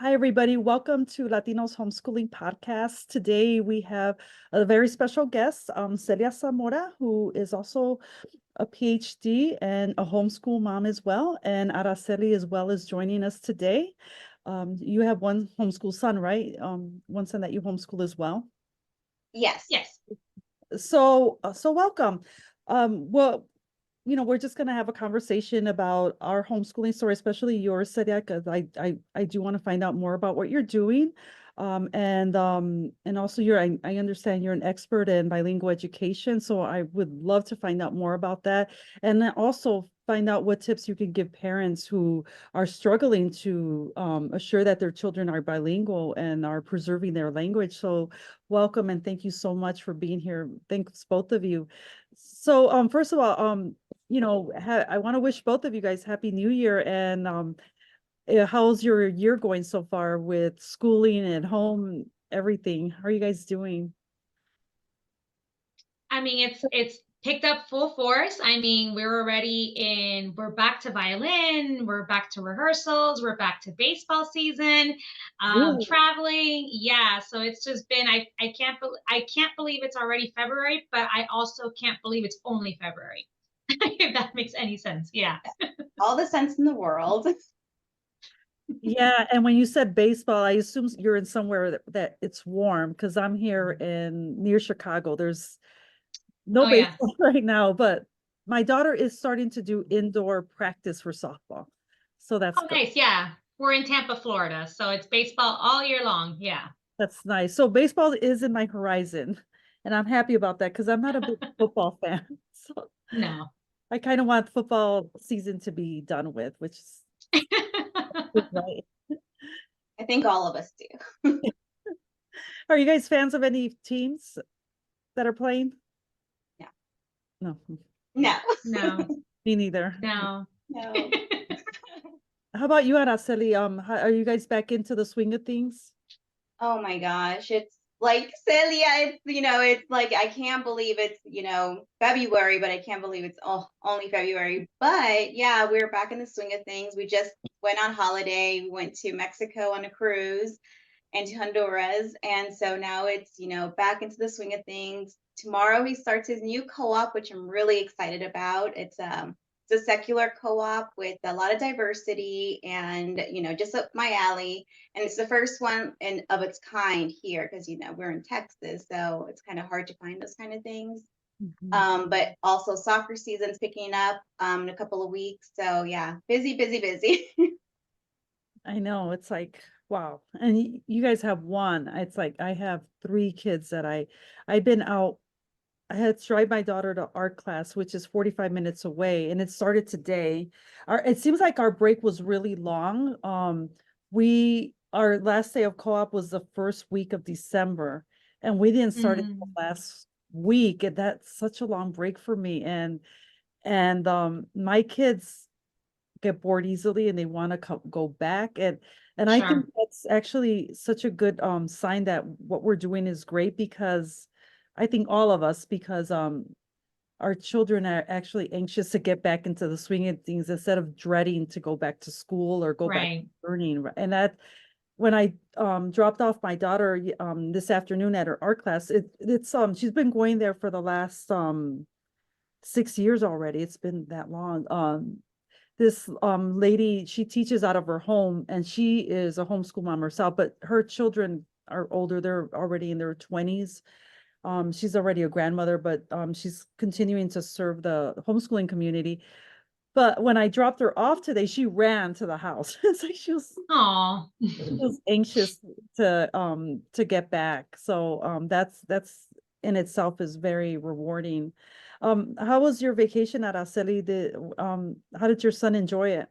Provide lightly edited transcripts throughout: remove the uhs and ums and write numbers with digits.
Hi, everybody. Welcome to Latinos Homeschooling Podcast. Today we have a very special guest, Celia Zamora, who is also a PhD and a homeschool mom as well. And Araceli as well is joining us today. You have one homeschool son, right? One son that you homeschool as well. Yes. Yes. So welcome. Well, we're just going to have a conversation about our homeschooling story, especially yours, Celia, because I do want to find out more about what you're doing. And also I understand you're an expert in bilingual education, so I would love to find out more about that. And then also find out what tips you can give parents who are struggling to assure that their children are bilingual and are preserving their language. So welcome and thank you so much for being here. Thanks both of you. So first of all, I want to wish both of you guys Happy New Year. And how's your year going so far with schooling and home, everything? How are you guys doing? I mean, it's picked up full force. I mean, we're back to violin, we're back to rehearsals, we're back to baseball season, Really? traveling. Yeah, so it's just been I can't believe it's already February, but I also can't believe it's only February. If that makes any sense. Yeah. All the sense in the world. Yeah, and when you said baseball, I assume you're in somewhere that it's warm because I'm here in near Chicago. There's no Oh yeah. baseball right now, but my daughter is starting to do indoor practice for softball. So that's Oh good. nice. Yeah. We're in Tampa, Florida, so it's baseball all year long. Yeah. That's nice. So baseball is in my horizon, and I'm happy about that because I'm not a big football fan. So No. I kind of want football season to be done with, which is good, right. I think all of us do. Are you guys fans of any teams that are playing? No. No, No. No. me neither. No. No. How about you, Araceli? Are you guys back into the swing of things? Oh my gosh. It's like Celia, it's like I can't believe it's, February, but I can't believe it's only February. But yeah, we're back in the swing of things. We just went on holiday. We went to Mexico on a cruise and to Honduras. And so now it's, back into the swing of things. Tomorrow he starts his new co-op, which I'm really excited about. It's a secular co-op with a lot of diversity and, just up my alley. And it's the first one of its kind here because, we're in Texas. So it's kind of hard to find those kind of things. Mhm. But also soccer season's picking up in a couple of weeks. So yeah, busy, busy, busy. I know it's like wow. And you guys have one. It's like I have three kids that I've been out. I had to drive my daughter to art class, which is 45 minutes away, and it started today. It seems like our break was really long. Our last day of co-op was the first week of December, and we didn't start it Mm, last week, and that's such a long break for me. And my kids get bored easily and they want to go back, and I think sure. that's actually such a good sign that what we're doing is great because I think all of us because our children are actually anxious to get back into the swing of things instead of dreading to go back to school or go back to Right. learning. And that when I dropped off my daughter this afternoon at her art class, it's she's been going there for the last 6 years already. It's been that long. This lady, she teaches out of her home and she is a homeschool mom herself, but her children are older. They're already in their 20s. She's already a grandmother, but she's continuing to serve the homeschooling community. But when I dropped her off today, she ran to the house. It's like Oh. she was anxious to get back. So that's in itself is very rewarding. How was your vacation at Araceli? How did your son enjoy it?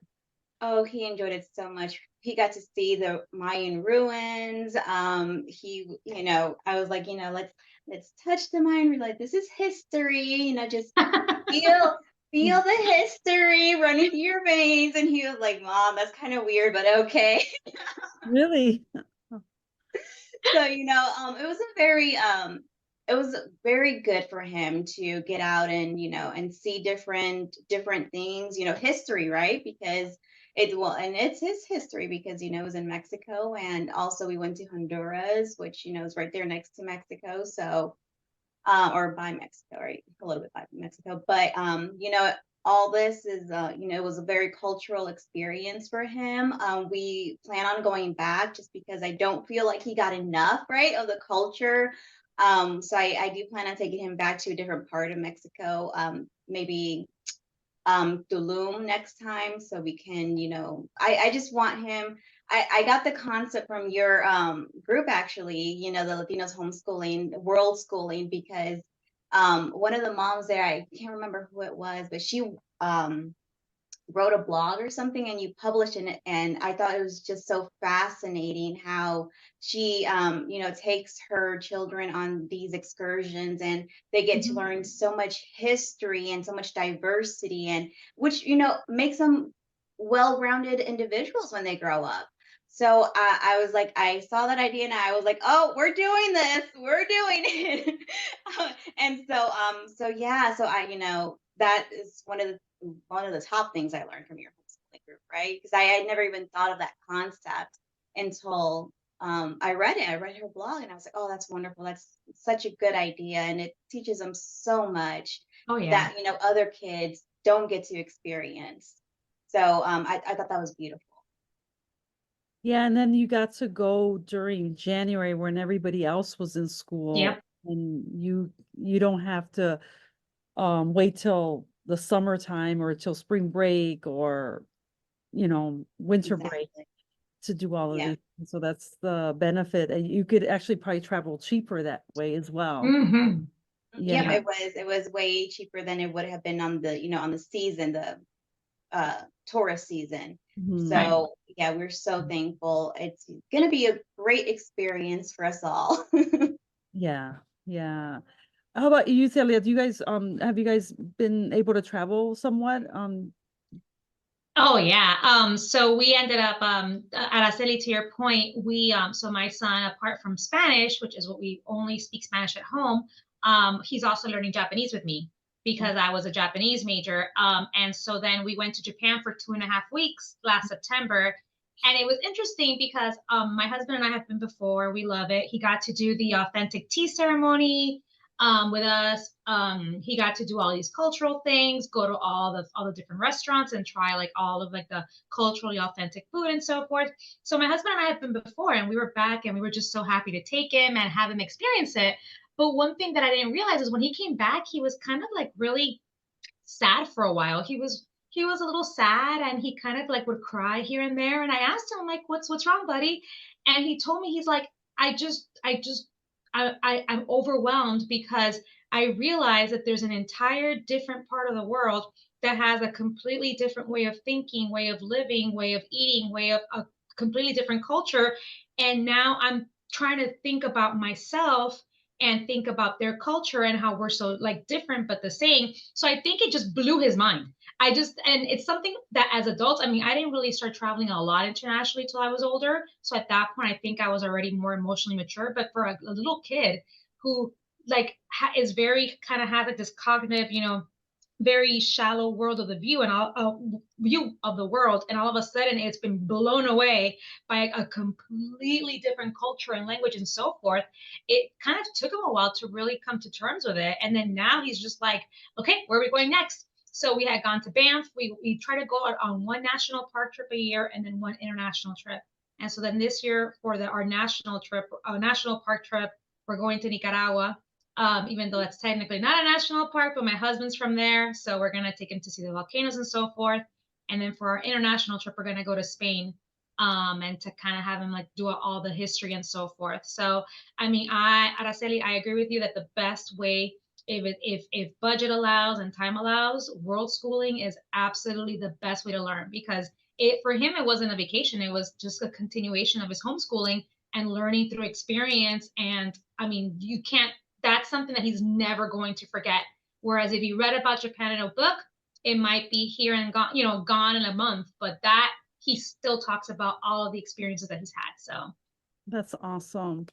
Oh, he enjoyed it so much. He got to see the Mayan ruins. I was like, let's touch the Mayan. We're like, this is history. Just feel feel the history running through your veins. And he was like, Mom, that's kind of weird, but okay. Really? So it was very good for him to get out and and see different things, history, right? Because and it's his history because, it was in Mexico, and also we went to Honduras, which, is right there next to Mexico. So, or by Mexico, right? A little bit by Mexico. But, all this is, it was a very cultural experience for him. We plan on going back just because I don't feel like he got enough, right, of the culture. So I do plan on taking him back to a different part of Mexico, maybe Tulum next time, so we can, I just want him. I got the concept from your group, actually, the Latinos homeschooling, world schooling, because one of the moms there, I can't remember who it was, but she wrote a blog or something, and you published in it, and I thought it was just so fascinating how she takes her children on these excursions, and they get to Mhm. learn so much history and so much diversity, and which makes them well-rounded individuals when they grow up. So I was like, I saw that idea and I was like, oh, we're doing this, we're doing it. And so yeah, so that is one of the top things I learned from your homeschooling group, right? Because I had never even thought of that concept until I read it. I read her blog and I was like, oh, that's wonderful. That's such a good idea. And it teaches them so much Oh yeah. that, other kids don't get to experience. So I thought that was beautiful. Yeah, and then you got to go during January when everybody else was in school, Yep. and you don't have to wait till the summertime or till spring break or winter break Exactly. to do all of Yeah. these. So that's the benefit, and you could actually probably travel cheaper that way as well. Mm-hmm. Yep, Yeah. Yeah. it was way cheaper than it would have been on the season, the tourist season. Mhm. Right. So yeah, we're so thankful. It's gonna be a great experience for us all. Yeah. Yeah. How about you, Celia? Do you guys have you guys been able to travel somewhat? Oh yeah. So we ended up Araceli, to your point, so my son, apart from Spanish, which is what we only speak Spanish at home, he's also learning Japanese with me because I was a Japanese major. And so then we went to Japan for 2.5 weeks last September. And it was interesting because my husband and I have been before. We love it. He got to do the authentic tea ceremony with us. He got to do all these cultural things, go to all the different restaurants and try like all of like the culturally authentic food and so forth. So my husband and I have been before, and we were back, and we were just so happy to take him and have him experience it. But one thing that I didn't realize is when he came back, he was kind of like really sad for a while. He was a little sad, and he kind of like would cry here and there. And I asked him, like, what's wrong, buddy? And he told me, he's like, I'm overwhelmed because I realize that there's an entire different part of the world that has a completely different way of thinking, way of living, way of eating, way of a completely different culture. And now I'm trying to think about myself and think about their culture and how we're so like different but the same. So I think it just blew his mind. And it's something that as adults, I mean, I didn't really start traveling a lot internationally till I was older. So at that point, I think I was already more emotionally mature. But for a little kid who like is very kind of has like this cognitive, very shallow world of the view and view of the world, and all of a sudden it's been blown away by a completely different culture and language and so forth. It kind of took him a while to really come to terms with it, and then now he's just like, okay, where are we going next? So we had gone to Banff. We try to go on one national park trip a year and then one international trip. And so then this year for our national trip, national park trip, we're going to Nicaragua, even though it's technically not a national park, but my husband's from there. So we're going to take him to see the volcanoes and so forth. And then for our international trip, we're going to go to Spain, and to kind of have him like do all the history and so forth. So, I mean, Araceli, I agree with you that the best way, if budget allows and time allows, world schooling is absolutely the best way to learn, because for him, it wasn't a vacation. It was just a continuation of his homeschooling and learning through experience. And I mean, that's something that he's never going to forget. Whereas if you read about Japan in a book, it might be here and gone, gone in a month, but that he still talks about all of the experiences that he's had. So That's awesome.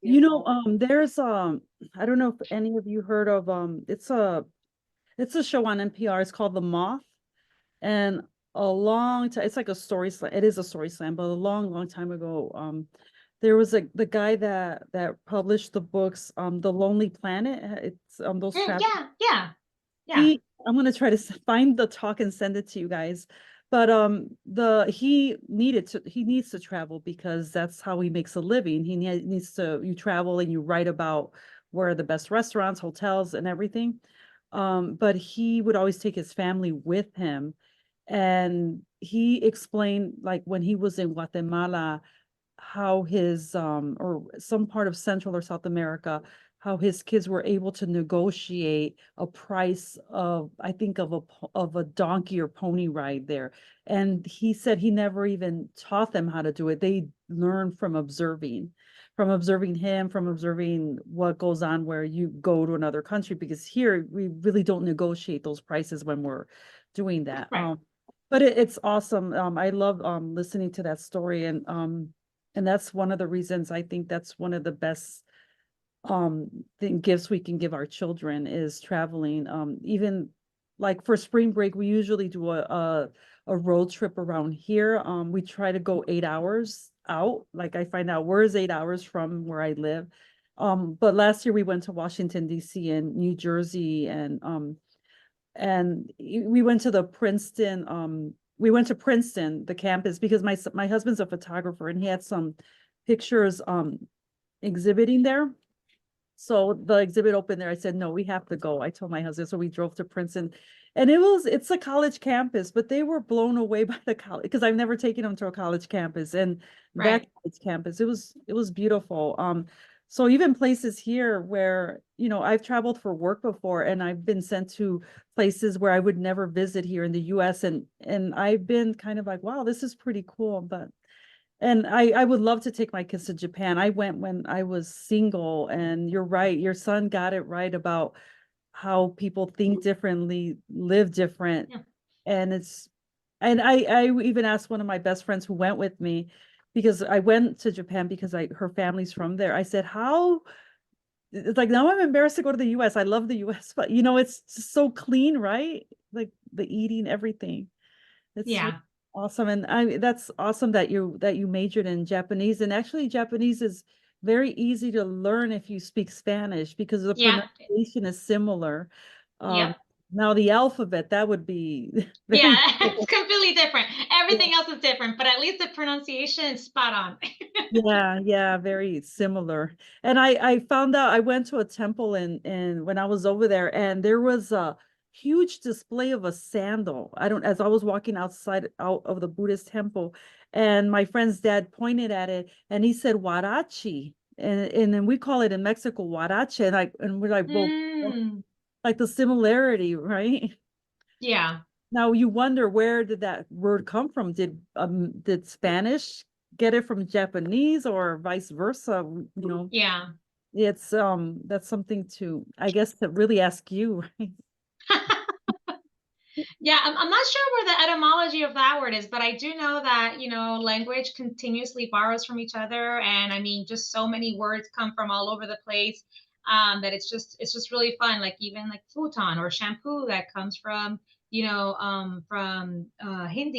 Beautiful. There's I don't know if any of you heard of it's a show on NPR. It's called The Moth, and a long time. It's like a story slam. It is a story slam, but a long, long time ago, there was the guy that published the books, The Lonely Planet. It's those Mm, chapters. yeah, yeah, yeah. I'm gonna try to find the talk and send it to you guys. But he needs to travel because that's how he makes a living. Needs to you travel and you write about where are the best restaurants, hotels, and everything. But he would always take his family with him, and he explained like when he was in Guatemala how his or some part of Central or South America, how his kids were able to negotiate a price of, I think, of a donkey or pony ride there. And he said he never even taught them how to do it. They learned from observing him, from observing what goes on where you go to another country, because here we really don't negotiate those prices when we're doing that. Right. But it's awesome. I love listening to that story, and that's one of the reasons I think that's one of the best gifts we can give our children is traveling. Even like for spring break, we usually do a road trip around here. We try to go 8 hours out. Like I find out where is 8 hours from where I live. But last year we went to Washington, D.C. and New Jersey, and we went to Princeton, the campus, because my husband's a photographer and he had some pictures exhibiting there. So the exhibit opened there. I said, no, we have to go. I told my husband. So we drove to Princeton, and it's a college campus, but they were blown away by the college because I've never taken them to a college campus, and that Right. college campus, it was beautiful. So even places here where, I've traveled for work before and I've been sent to places where I would never visit here in the US, and I've been kind of like, wow, this is pretty cool. And I would love to take my kids to Japan. I went when I was single, and you're right. Your son got it right about how people think differently, live different. Yeah. And I even asked one of my best friends who went with me, because I went to Japan because her family's from there. I said, how, it's like, now I'm embarrassed to go to the US. I love the US, but it's just so clean, right? Like the eating, everything. It's Yeah. awesome. And that's awesome that you majored in Japanese. And actually Japanese is very easy to learn if you speak Spanish because the Yeah. pronunciation is similar. Um, Yep. Now the alphabet, that would be Yeah, very it's completely different. yeah, Everything else is different, but at least the pronunciation is spot on. yeah, very similar. And I found out I went to a temple in when I was over there, and there was a huge display of a sandal. As I was walking out of the Buddhist temple, and my friend's dad pointed at it and he said Warachi. And then we call it in Mexico Warache. And we're like, well, Mm, like the similarity, right? yeah, Now you wonder, where did that word come from? Did Spanish get it from Japanese or vice versa? yeah. It's that's something to, I guess, to really ask you, right? Yeah, I'm not sure where the etymology of that word is, but I do know that, language continuously borrows from each other. And I mean, just so many words come from all over the place, that it's just really fun. Like even like futon or shampoo that comes from Hindi,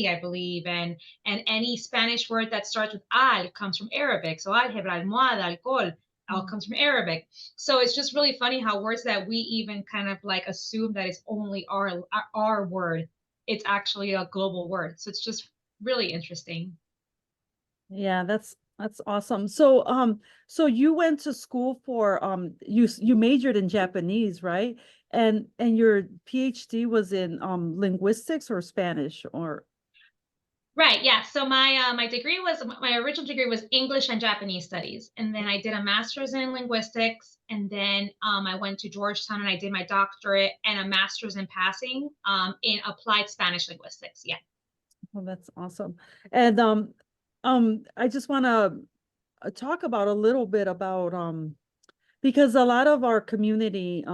I believe. And any Spanish word that starts with al comes from Arabic. So algebra, almohada, alcohol, all Mm. comes from Arabic. So it's just really funny how words that we even kind of like assume that it's only our word, it's actually a global word. So it's just really interesting. Yeah, that's awesome. So you went to school for you majored in Japanese, right? And your PhD was in linguistics or Spanish or Right. Yeah. So my original degree was English and Japanese studies, and then I did a master's in linguistics, and then I went to Georgetown and I did my doctorate and a master's in passing in applied Spanish linguistics. Yeah. oh, that's awesome. And I just want to talk about a little bit about because a lot of our community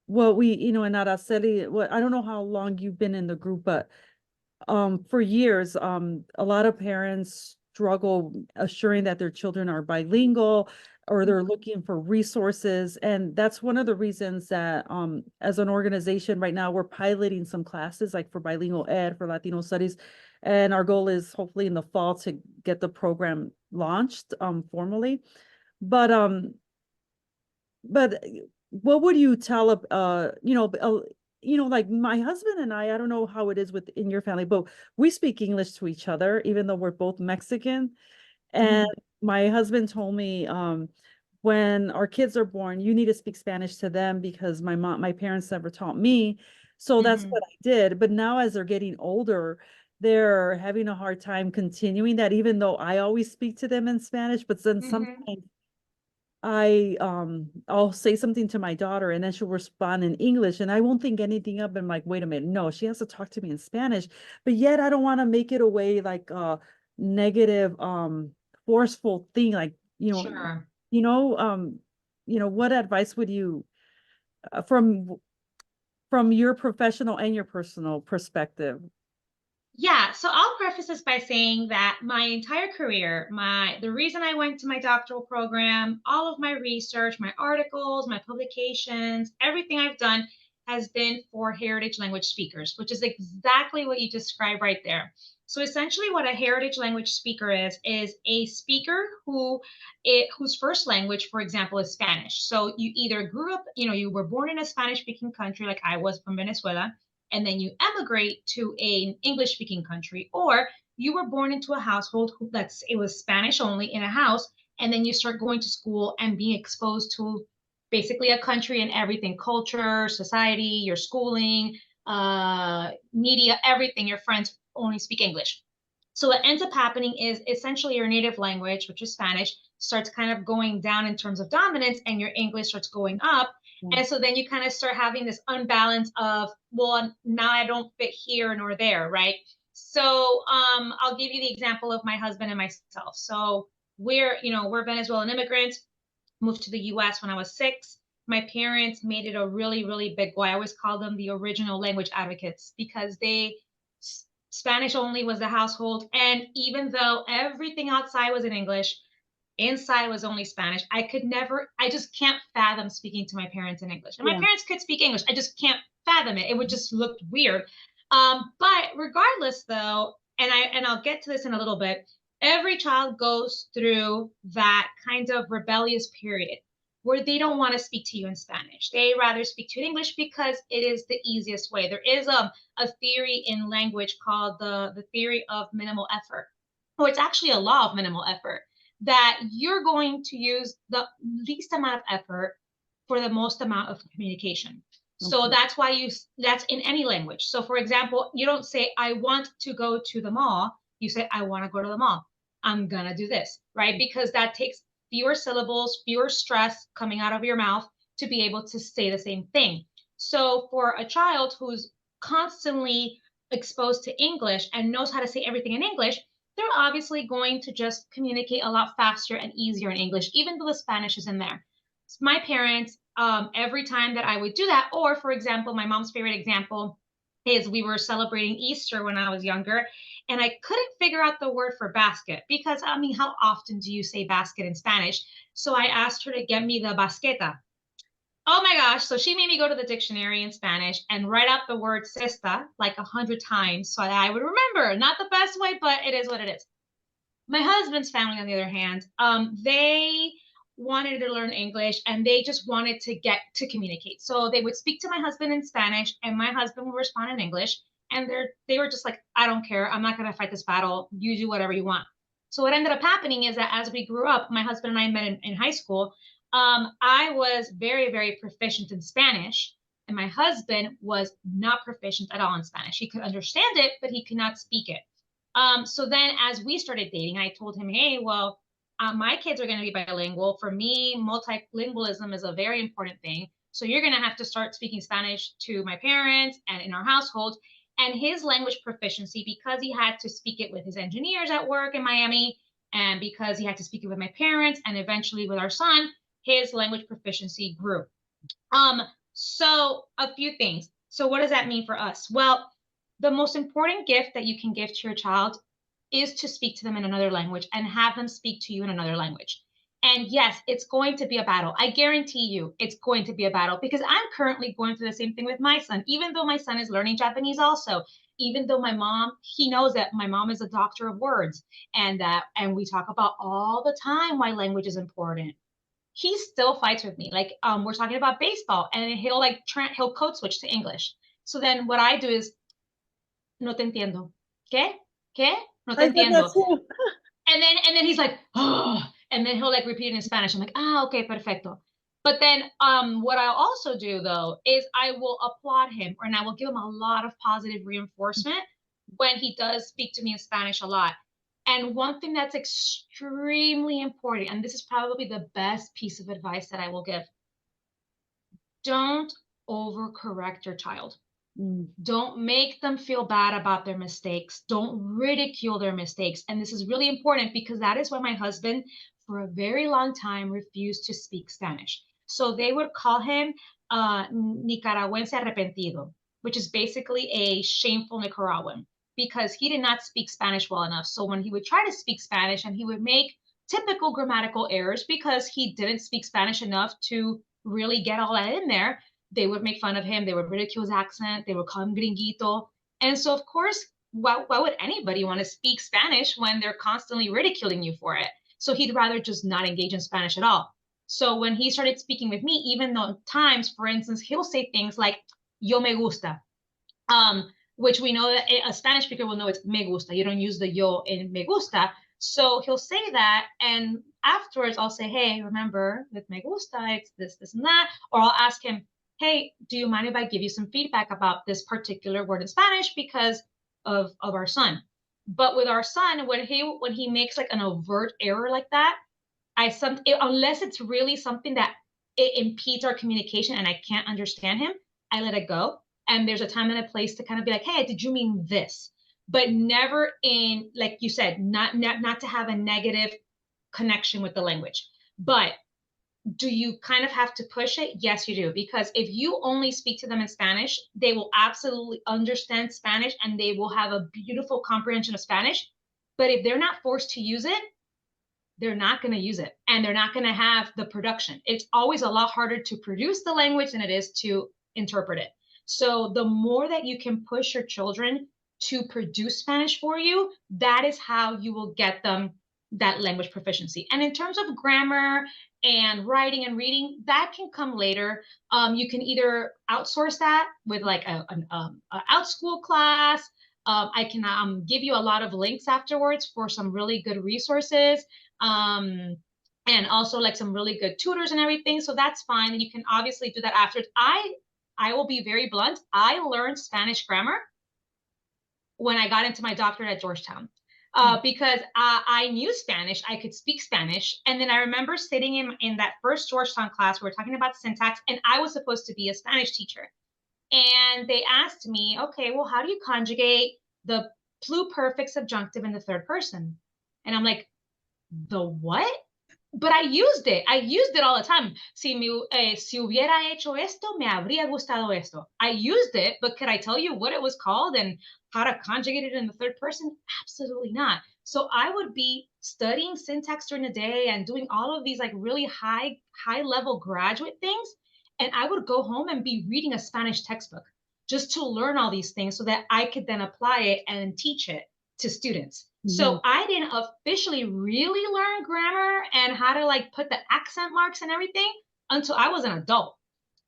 what we in Araceli, what I don't know how long you've been in the group, but for years a lot of parents struggle assuring that their children are bilingual, or they're looking for resources. And that's one of the reasons that as an organization right now, we're piloting some classes like for bilingual ed, for Latino studies. And our goal is hopefully in the fall to get the program launched formally. But what would you tell like my husband and I don't know how it is within your family, but we speak English to each other, even though we're both Mexican. And my husband told me, when our kids are born, you need to speak Spanish to them because my parents never taught me. So that's what I did. But now as they're getting older, they're having a hard time continuing that, even though I always speak to them in Spanish. But then sometimes I'll say something to my daughter and then she'll respond in English and I won't think anything of it. I'm like, wait a minute, no, she has to talk to me in Spanish. But yet I don't want to make it a way like a negative, forceful thing, like, Sure. what advice would you, from your professional and your personal perspective? Yeah, so I'll preface this by saying that my entire career, the reason I went to my doctoral program, all of my research, my articles, my publications, everything I've done has been for heritage language speakers, which is exactly what you described right there. So essentially what a heritage language speaker is a speaker whose first language, for example, is Spanish. So you either grew up, you were born in a Spanish speaking country like I was from Venezuela, and then you emigrate to an English speaking country, or you were born into a household it was Spanish only in a house, and then you start going to school and being exposed to basically a country and everything, culture, society, your schooling, media, everything. Your friends only speak English. So what ends up happening is essentially your native language, which is Spanish, starts kind of going down in terms of dominance and your English starts going up. And so then you kind of start having this unbalance of, well, now I don't fit here nor there, right? So I'll give you the example of my husband and myself. So we're Venezuelan immigrants, moved to the US when I was 6. My parents made it a really, really big goal. I always call them the original language advocates because Spanish only was the household. And even though everything outside was in English, inside was only Spanish. I just can't fathom speaking to my parents in English. And my parents could speak English. I just can't fathom it. It would just look weird. But regardless though, and I'll get to this in a little bit, every child goes through that kind of rebellious period where they don't want to speak to you in Spanish. They rather speak to you in English because it is the easiest way. There is a theory in language called the theory of minimal effort, or it's actually a law of minimal effort, that you're going to use the least amount of effort for the most amount of communication. So that's why that's in any language. So for example, you don't say, I want to go to the mall. You say, I want to go to the mall. I'm going to do this, right? Because that takes fewer syllables, fewer stress coming out of your mouth to be able to say the same thing. So for a child who's constantly exposed to English and knows how to say everything in English, they're obviously going to just communicate a lot faster and easier in English, even though the Spanish is in there. My parents, every time that I would do that, or for example, my mom's favorite example is we were celebrating Easter when I was younger, and I couldn't figure out the word for basket because, I mean, how often do you say basket in Spanish? So I asked her to get me the basqueta. Oh my gosh. So she made me go to the dictionary in Spanish and write out the word cesta like 100 times so that I would remember. Not the best way, but it is what it is. My husband's family, on the other hand, they wanted to learn English and they just wanted to get to communicate. So they would speak to my husband in Spanish and my husband would respond in English. And they were just like, I don't care. I'm not going to fight this battle. You do whatever you want. So what ended up happening is that as we grew up, my husband and I met in high school. I was very, very proficient in Spanish, and my husband was not proficient at all in Spanish. He could understand it, but he could not speak it. So then as we started dating, I told him, hey, well, my kids are going to be bilingual. For me, multilingualism is a very important thing. So you're going to have to start speaking Spanish to my parents and in our household. And his language proficiency, because he had to speak it with his engineers at work in Miami, and because he had to speak it with my parents and eventually with our son, his language proficiency grew. So a few things. So what does that mean for us? Well, the most important gift that you can give to your child is to speak to them in another language and have them speak to you in another language. And yes, it's going to be a battle. I guarantee you it's going to be a battle because I'm currently going through the same thing with my son, even though my son is learning Japanese also, even though my mom, he knows that my mom is a doctor of words and we talk about all the time why language is important. He still fights with me. Like we're talking about baseball and he'll he'll code switch to English. So then what I do is, no te entiendo. ¿Qué? ¿Qué? No te I said that entiendo. too. And then he's like, oh, and then he'll like repeat it in Spanish. I'm like, okay, perfecto. But then what I also do though is I will applaud him and I will give him a lot of positive reinforcement when he does speak to me in Spanish a lot. And one thing that's extremely important, and this is probably the best piece of advice that I will give, don't overcorrect your child. Don't make them feel bad about their mistakes. Don't ridicule their mistakes. And this is really important because that is why my husband, for a very long time, refused to speak Spanish. So they would call him Nicaragüense arrepentido, which is basically a shameful Nicaraguan because he did not speak Spanish well enough. So when he would try to speak Spanish and he would make typical grammatical errors because he didn't speak Spanish enough to really get all that in there, they would make fun of him. They would ridicule his accent. They would call him gringuito. And so, of course, why would anybody want to speak Spanish when they're constantly ridiculing you for it? So he'd rather just not engage in Spanish at all. So when he started speaking with me, even though times, for instance, he'll say things like, yo me gusta, which we know that a Spanish speaker will know it's me gusta. You don't use the yo in me gusta. So he'll say that. And afterwards, I'll say, hey, remember, with me gusta, it's this, this, and that. Or I'll ask him, hey, do you mind if I give you some feedback about this particular word in Spanish because of our son? But with our son, when he makes like an overt error like that, unless it's really something that it impedes our communication and I can't understand him, I let it go. And there's a time and a place to kind of be like, hey, did you mean this? But never in, like you said, not to have a negative connection with the language. But do you kind of have to push it? Yes, you do. Because if you only speak to them in Spanish, they will absolutely understand Spanish and they will have a beautiful comprehension of Spanish. But if they're not forced to use it, they're not going to use it and they're not going to have the production. It's always a lot harder to produce the language than it is to interpret it. So the more that you can push your children to produce Spanish for you, that is how you will get them that language proficiency. And in terms of grammar and writing and reading, that can come later. You can either outsource that with like an outschool class. I can give you a lot of links afterwards for some really good resources. And also like some really good tutors and everything. So that's fine. And you can obviously do that afterwards. I will be very blunt. I learned Spanish grammar when I got into my doctorate at Georgetown. Because I knew Spanish, I could speak Spanish. And then I remember sitting in that first Georgetown class, we were talking about syntax, and I was supposed to be a Spanish teacher. And they asked me, okay, well, how do you conjugate the pluperfect subjunctive in the third person? And I'm like, the what? But I used it all the time. Si hubiera hecho esto, me habría gustado esto. I used it, but could I tell you what it was called and how to conjugate it in the third person? Absolutely not. So I would be studying syntax during the day and doing all of these like really high level graduate things. And I would go home and be reading a Spanish textbook just to learn all these things so that I could then apply it and teach it to students. So I didn't officially really learn grammar and how to like put the accent marks and everything until I was an adult.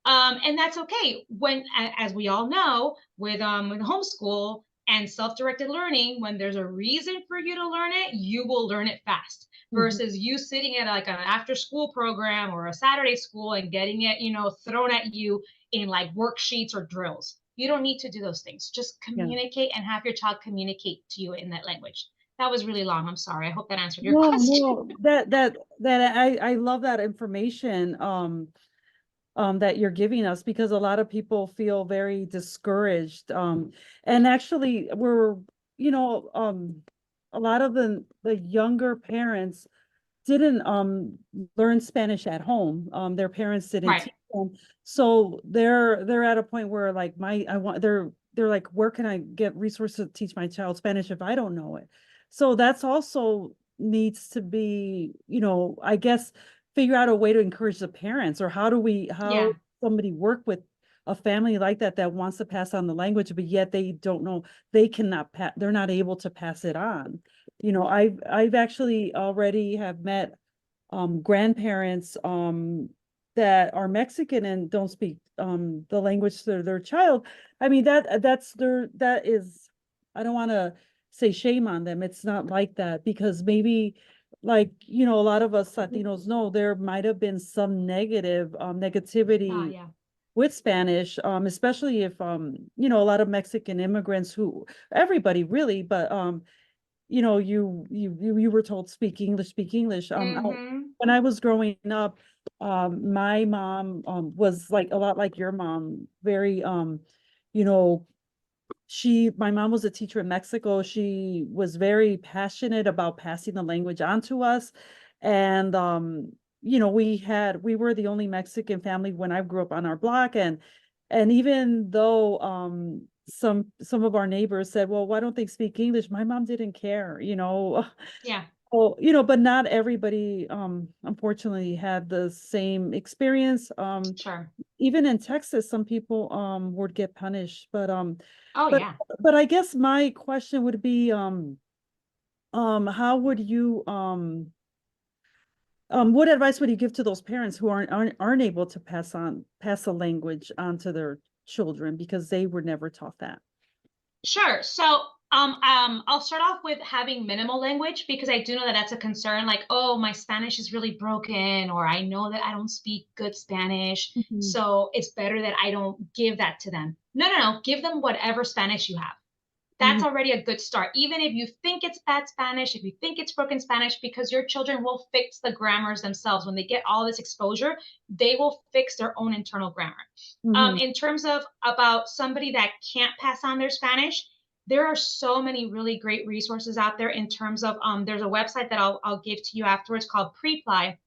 And that's okay. When, as we all know, with homeschool and self-directed learning, when there's a reason for you to learn it, you will learn it fast. Versus you sitting at like an after-school program or a Saturday school and getting it, thrown at you in like worksheets or drills. You don't need to do those things. Just communicate and have your child communicate to you in that language. That was really long. I'm sorry. I hope that answered your question. No, that I love that information that you're giving us because a lot of people feel very discouraged. And actually we're, a lot of the younger parents didn't learn Spanish at home. Their parents didn't Right. teach them. So they're at a point where like they're like, where can I get resources to teach my child Spanish if I don't know it? So that's also needs to be, I guess, figure out a way to encourage the parents, or how Yeah. somebody work with a family like that wants to pass on the language, but yet they don't know, they're not able to pass it on. I've actually already have met grandparents that are Mexican and don't speak the language to their child. I mean, that is, I don't want to say shame on them. It's not like that, because maybe, like, a lot of us Latinos know there might have been some negativity Yeah. with Spanish, especially if a lot of Mexican immigrants, who, everybody really, but you were told speak English, speak English. Mm-hmm. When I was growing up, my mom was like a lot like your mom, very you know, my mom was a teacher in Mexico. She was very passionate about passing the language on to us. And we were the only Mexican family when I grew up on our block. And even though some of our neighbors said, well, why don't they speak English? My mom didn't care, Yeah. Oh, but not everybody, unfortunately, had the same experience. Sure. Even in Texas, some people would get punished, Oh, but yeah. but I guess my question would be, how would you what advice would you give to those parents who aren't able to pass a language on to their children because they were never taught that? Sure. So, I'll start off with having minimal language, because I do know that that's a concern. Like, oh, my Spanish is really broken, or I know that I don't speak good Spanish, Mhm. so it's better that I don't give that to them. No, no, no. Give them whatever Spanish you have. That's Mhm. already a good start. Even if you think it's bad Spanish, if you think it's broken Spanish, because your children will fix the grammars themselves. When they get all this exposure, they will fix their own internal grammar. Mhm. In terms of about somebody that can't pass on their Spanish, there are so many really great resources out there. In terms of there's a website that I'll give to you afterwards called Preply.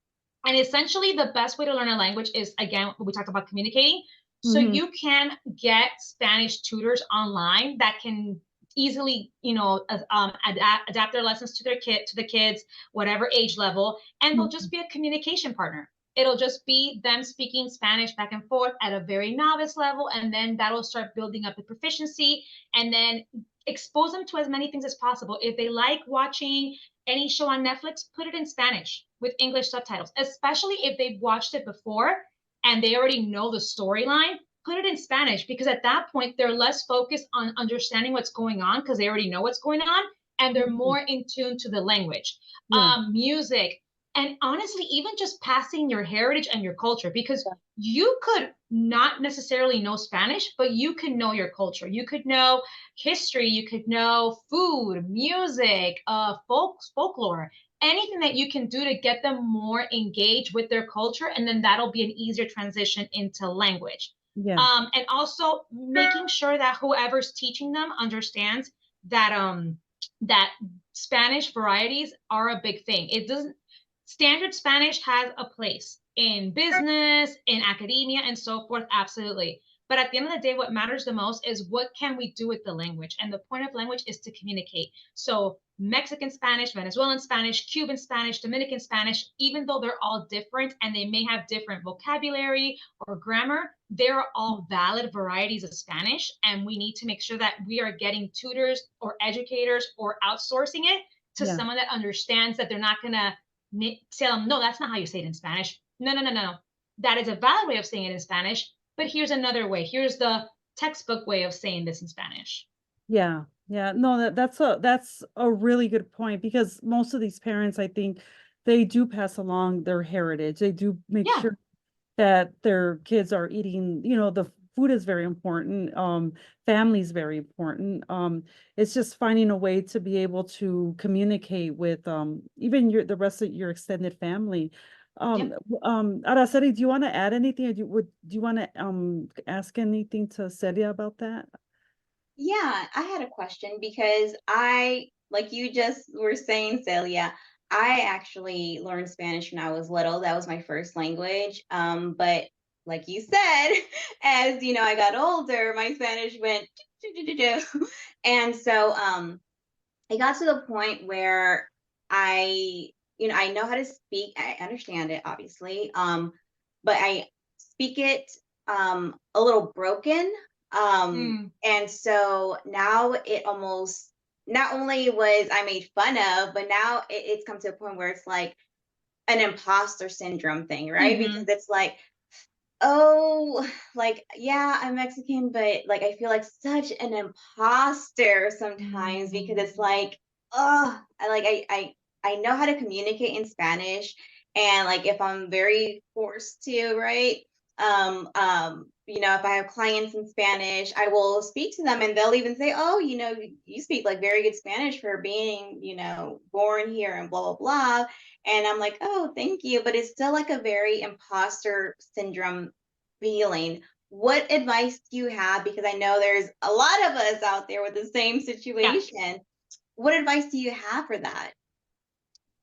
And essentially, the best way to learn a language is, again, we talked about communicating. So Mhm. you can get Spanish tutors online that can easily, adapt their lessons to the kids, whatever age level, and they'll just Mhm. be a communication partner. It'll just be them speaking Spanish back and forth at a very novice level, and then that'll start building up the proficiency, and then expose them to as many things as possible. If they like watching any show on Netflix, put it in Spanish with English subtitles, especially if they've watched it before and they already know the storyline. Put it in Spanish, because at that point they're less focused on understanding what's going on because they already know what's going on, and they're Mhm. more in tune to the language. Yeah. Music, and honestly, even just passing your heritage and your culture, because you could not necessarily know Spanish, but you can know your culture. You could know history, you could know food, music, folklore, anything that you can do to get them more engaged with their culture, and then that'll be an easier transition into language. Yeah. And also making sure that whoever's teaching them understands that that Spanish varieties are a big thing. It doesn't Standard Spanish has a place in business, in academia, and so forth, absolutely. But at the end of the day, what matters the most is what can we do with the language? And the point of language is to communicate. So Mexican Spanish, Venezuelan Spanish, Cuban Spanish, Dominican Spanish, even though they're all different and they may have different vocabulary or grammar, they're all valid varieties of Spanish. And we need to make sure that we are getting tutors or educators or outsourcing it to Yeah. someone that understands that they're not going to tell them, no, that's not how you say it in Spanish. No, no, no, no, no. That is a valid way of saying it in Spanish, but here's another way. Here's the textbook way of saying this in Spanish. Yeah, yeah. No, that's a really good point, because most of these parents, I think, they do pass along their heritage. They do make Yeah. sure that their kids are eating, the food is very important. Family is very important. It's just finding a way to be able to communicate with even the rest of your extended family. Yep. Araceli, do you want to add anything? Or do you want to ask anything to Celia about that? Yeah, I had a question because like you just were saying, Celia, I actually learned Spanish when I was little. That was my first language. But like you said, as I got older, my Spanish went and so it got to the point where I know how to speak. I understand it, obviously. But I speak it a little broken. Mm, And so now it almost not only was I made fun of, but now it's come to a point where it's like an imposter syndrome thing, right? Because mhm, it's like, oh, like, yeah, I'm Mexican, but like I feel like such an imposter sometimes because mm, it's like, oh, I know how to communicate in Spanish, and like if I'm very forced to, right? If I have clients in Spanish, I will speak to them and they'll even say, "Oh, you speak like very good Spanish for being, born here and blah blah blah." And I'm like, "Oh, thank you." But it's still like a very imposter syndrome feeling. What advice do you have? Because I know there's a lot of us out there with the same yeah. situation. What advice do you have for that?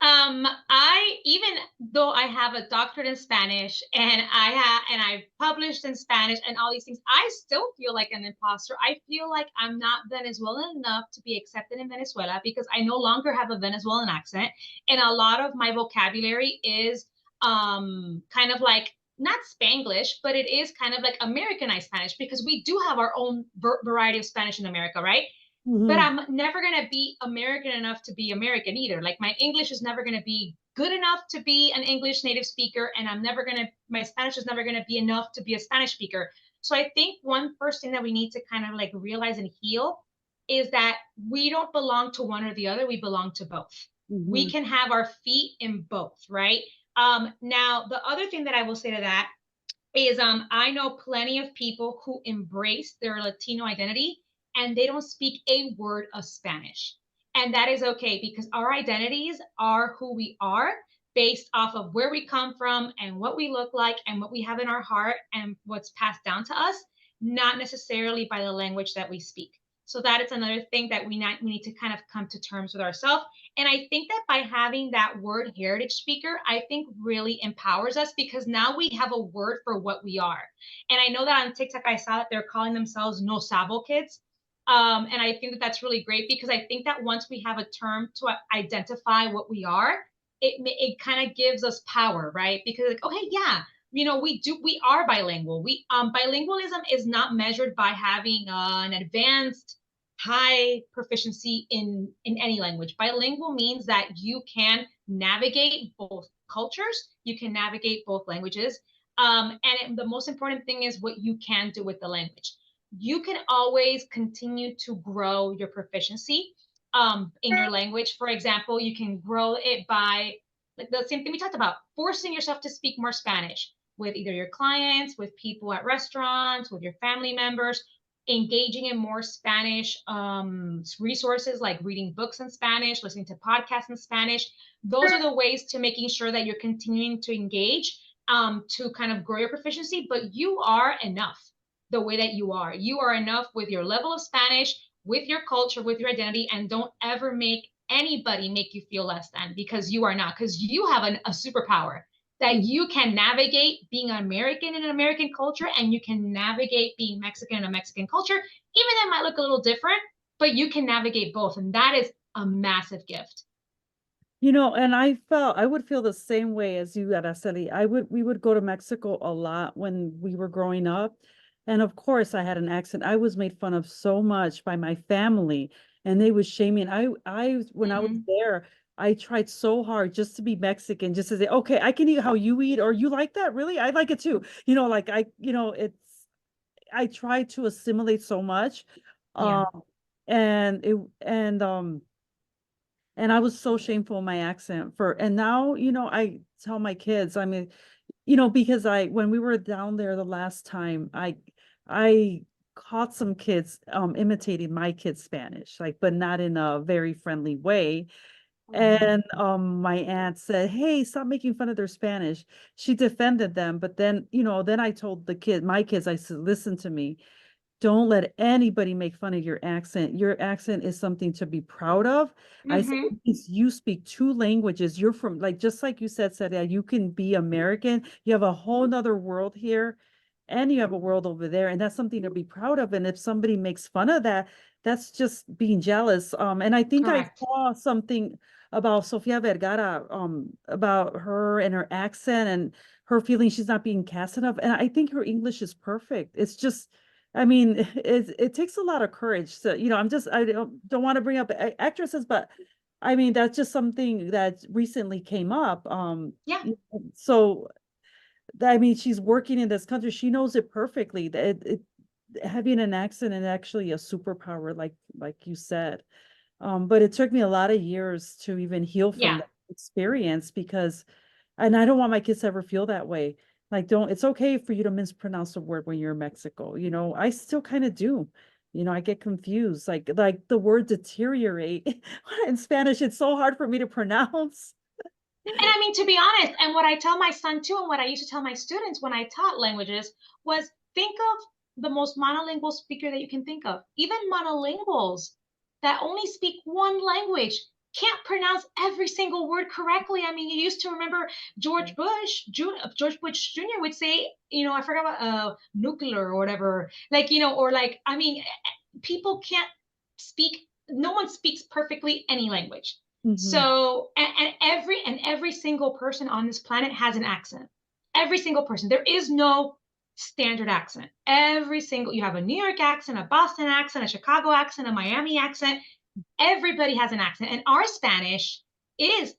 I even though I have a doctorate in Spanish and I've published in Spanish and all these things, I still feel like an imposter. I feel like I'm not Venezuelan enough to be accepted in Venezuela because I no longer have a Venezuelan accent, and a lot of my vocabulary is kind of like not Spanglish, but it is kind of like Americanized Spanish because we do have our own variety of Spanish in America, right? But Mhm. I'm never going to be American enough to be American either. Like my English is never going to be good enough to be an English native speaker. And my Spanish is never going to be enough to be a Spanish speaker. So I think one first thing that we need to kind of like realize and heal is that we don't belong to one or the other. We belong to both. We Mhm. can have our feet in both, right? Now, the other thing that I will say to that is I know plenty of people who embrace their Latino identity and they don't speak a word of Spanish. And that is okay because our identities are who we are based off of where we come from and what we look like and what we have in our heart and what's passed down to us, not necessarily by the language that we speak. So that is another thing that we need to kind of come to terms with ourselves. And I think that by having that word heritage speaker, I think really empowers us because now we have a word for what we are. And I know that on TikTok, I saw that they're calling themselves no sabo kids. And I think that that's really great because I think that once we have a term to identify what we are, it kind of gives us power, right? Because like, okay, yeah, we are bilingual. Bilingualism is not measured by having an advanced high proficiency in any language. Bilingual means that you can navigate both cultures, you can navigate both languages, the most important thing is what you can do with the language. You can always continue to grow your proficiency in your language. For example, you can grow it by like the same thing we talked about, forcing yourself to speak more Spanish with either your clients, with people at restaurants, with your family members, engaging in more Spanish resources like reading books in Spanish, listening to podcasts in Spanish. Those are the ways to making sure that you're continuing to engage to kind of grow your proficiency, but you are enough the way that you are. You are enough with your level of Spanish, with your culture, with your identity, and don't ever make anybody make you feel less than because you are not, because you have a superpower that Mhm. you can navigate being an American in an American culture and you can navigate being Mexican in a Mexican culture. Even that might look a little different, but you can navigate both. And that is a massive gift. And I would feel the same way as you, Araceli. We would go to Mexico a lot when we were growing up. And of course, I had an accent. I was made fun of so much by my family, and they would shame me. And when I was Mm-hmm. there, I tried so hard just to be Mexican, just to say, okay, I can eat how you eat, or you like that? Really? I like it too. Like I tried to assimilate so much. Yeah. Um, and it, and I was so shameful of my accent and now, I tell my kids, I mean, because when we were down there the last time, I caught some kids imitating my kids' Spanish, like, but not in a very friendly way. Mm-hmm. And my aunt said, "Hey, stop making fun of their Spanish." She defended them, but then I told my kids, I said, "Listen to me. Don't let anybody make fun of your accent. Your accent is something to be proud of." I said, Mm-hmm. "It means you speak two languages. You're from, like, just like you said, Celia, you can be American. You have a whole nother world here. and you have a world over there, and that's something to be proud of. And if somebody makes fun of that, that's just being jealous. And I think I Correct. saw something about Sofia Vergara, about her and her accent and her feeling she's not being cast enough. And I think her English is perfect. It's just, I mean, it takes a lot of courage. So, I don't want to bring up actresses, but I mean, that's just something that recently came up. Yeah. So I mean, she's working in this country. She knows it perfectly. That having an accent is actually a superpower, like you said. But it took me a lot of years to even heal from Yeah. that experience because, and I don't want my kids to ever feel that way. Like, it's okay for you to mispronounce a word when you're in Mexico. I still kind of do. I get confused. Like the word deteriorate in Spanish, it's so hard for me to pronounce. And I mean, to be honest, and what I tell my son too, and what I used to tell my students when I taught languages was think of the most monolingual speaker that you can think of. Even monolinguals that only speak one language can't pronounce every single word correctly. I mean, you used to remember George Bush Jr. would say, I forgot about nuclear or whatever, like, or like, I mean, people can't speak, no one speaks perfectly any language. Mhm. So, and every single person on this planet has an accent. Every single person. There is no standard accent. You have a New York accent, a Boston accent, a Chicago accent, a Miami accent. Everybody has an accent. And our Spanish is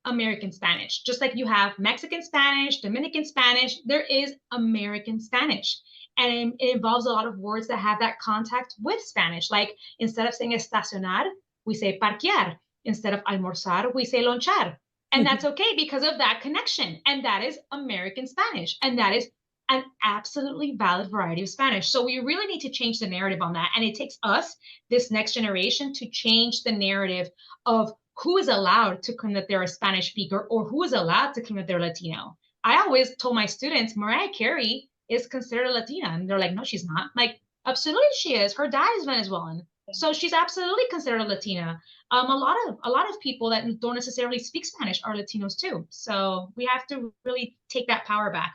American Spanish. Just like you have Mexican Spanish, Dominican Spanish, there is American Spanish. And it involves a lot of words that have that contact with Spanish. Like instead of saying estacionar, we say parquear. Instead of almorzar, we say lonchar. And that's okay because of that connection. And that is American Spanish. And that is an absolutely valid variety of Spanish. So we really need to change the narrative on that. And it takes us, this next generation, to change the narrative of who is allowed to claim that they're a Spanish speaker or who is allowed to claim that they're Latino. I always told my students, Mariah Carey is considered a Latina. And they're like, no, she's not. I'm like, absolutely she is. Her dad is Venezuelan. So she's absolutely considered a Latina. A lot of people that don't necessarily speak Spanish are Latinos too. So we have to really take that power back.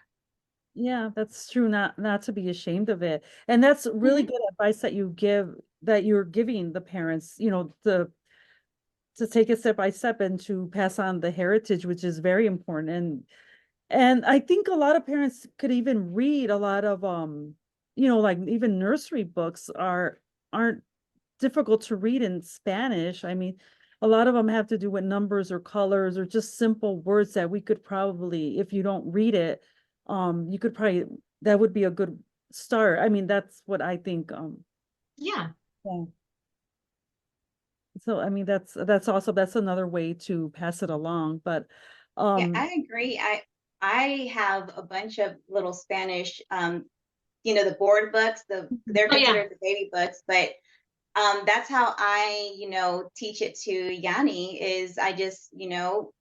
Yeah, that's true. Not to be ashamed of it. And that's really Mhm. good advice that you're giving the parents, to take it step by step and to pass on the heritage, which is very important. And I think a lot of parents could even read a lot of like even nursery books aren't difficult to read in Spanish. I mean, a lot of them have to do with numbers or colors or just simple words that we could probably, if you don't read it, you could probably, that would be a good start. I mean, that's what I think. Yeah. Yeah. So I mean, that's another way to pass it along. But Yeah, um, I agree. I have a bunch of little Spanish, the board books, they're Oh yeah. considered the baby books, but that's how I, teach it to Yanni is I just,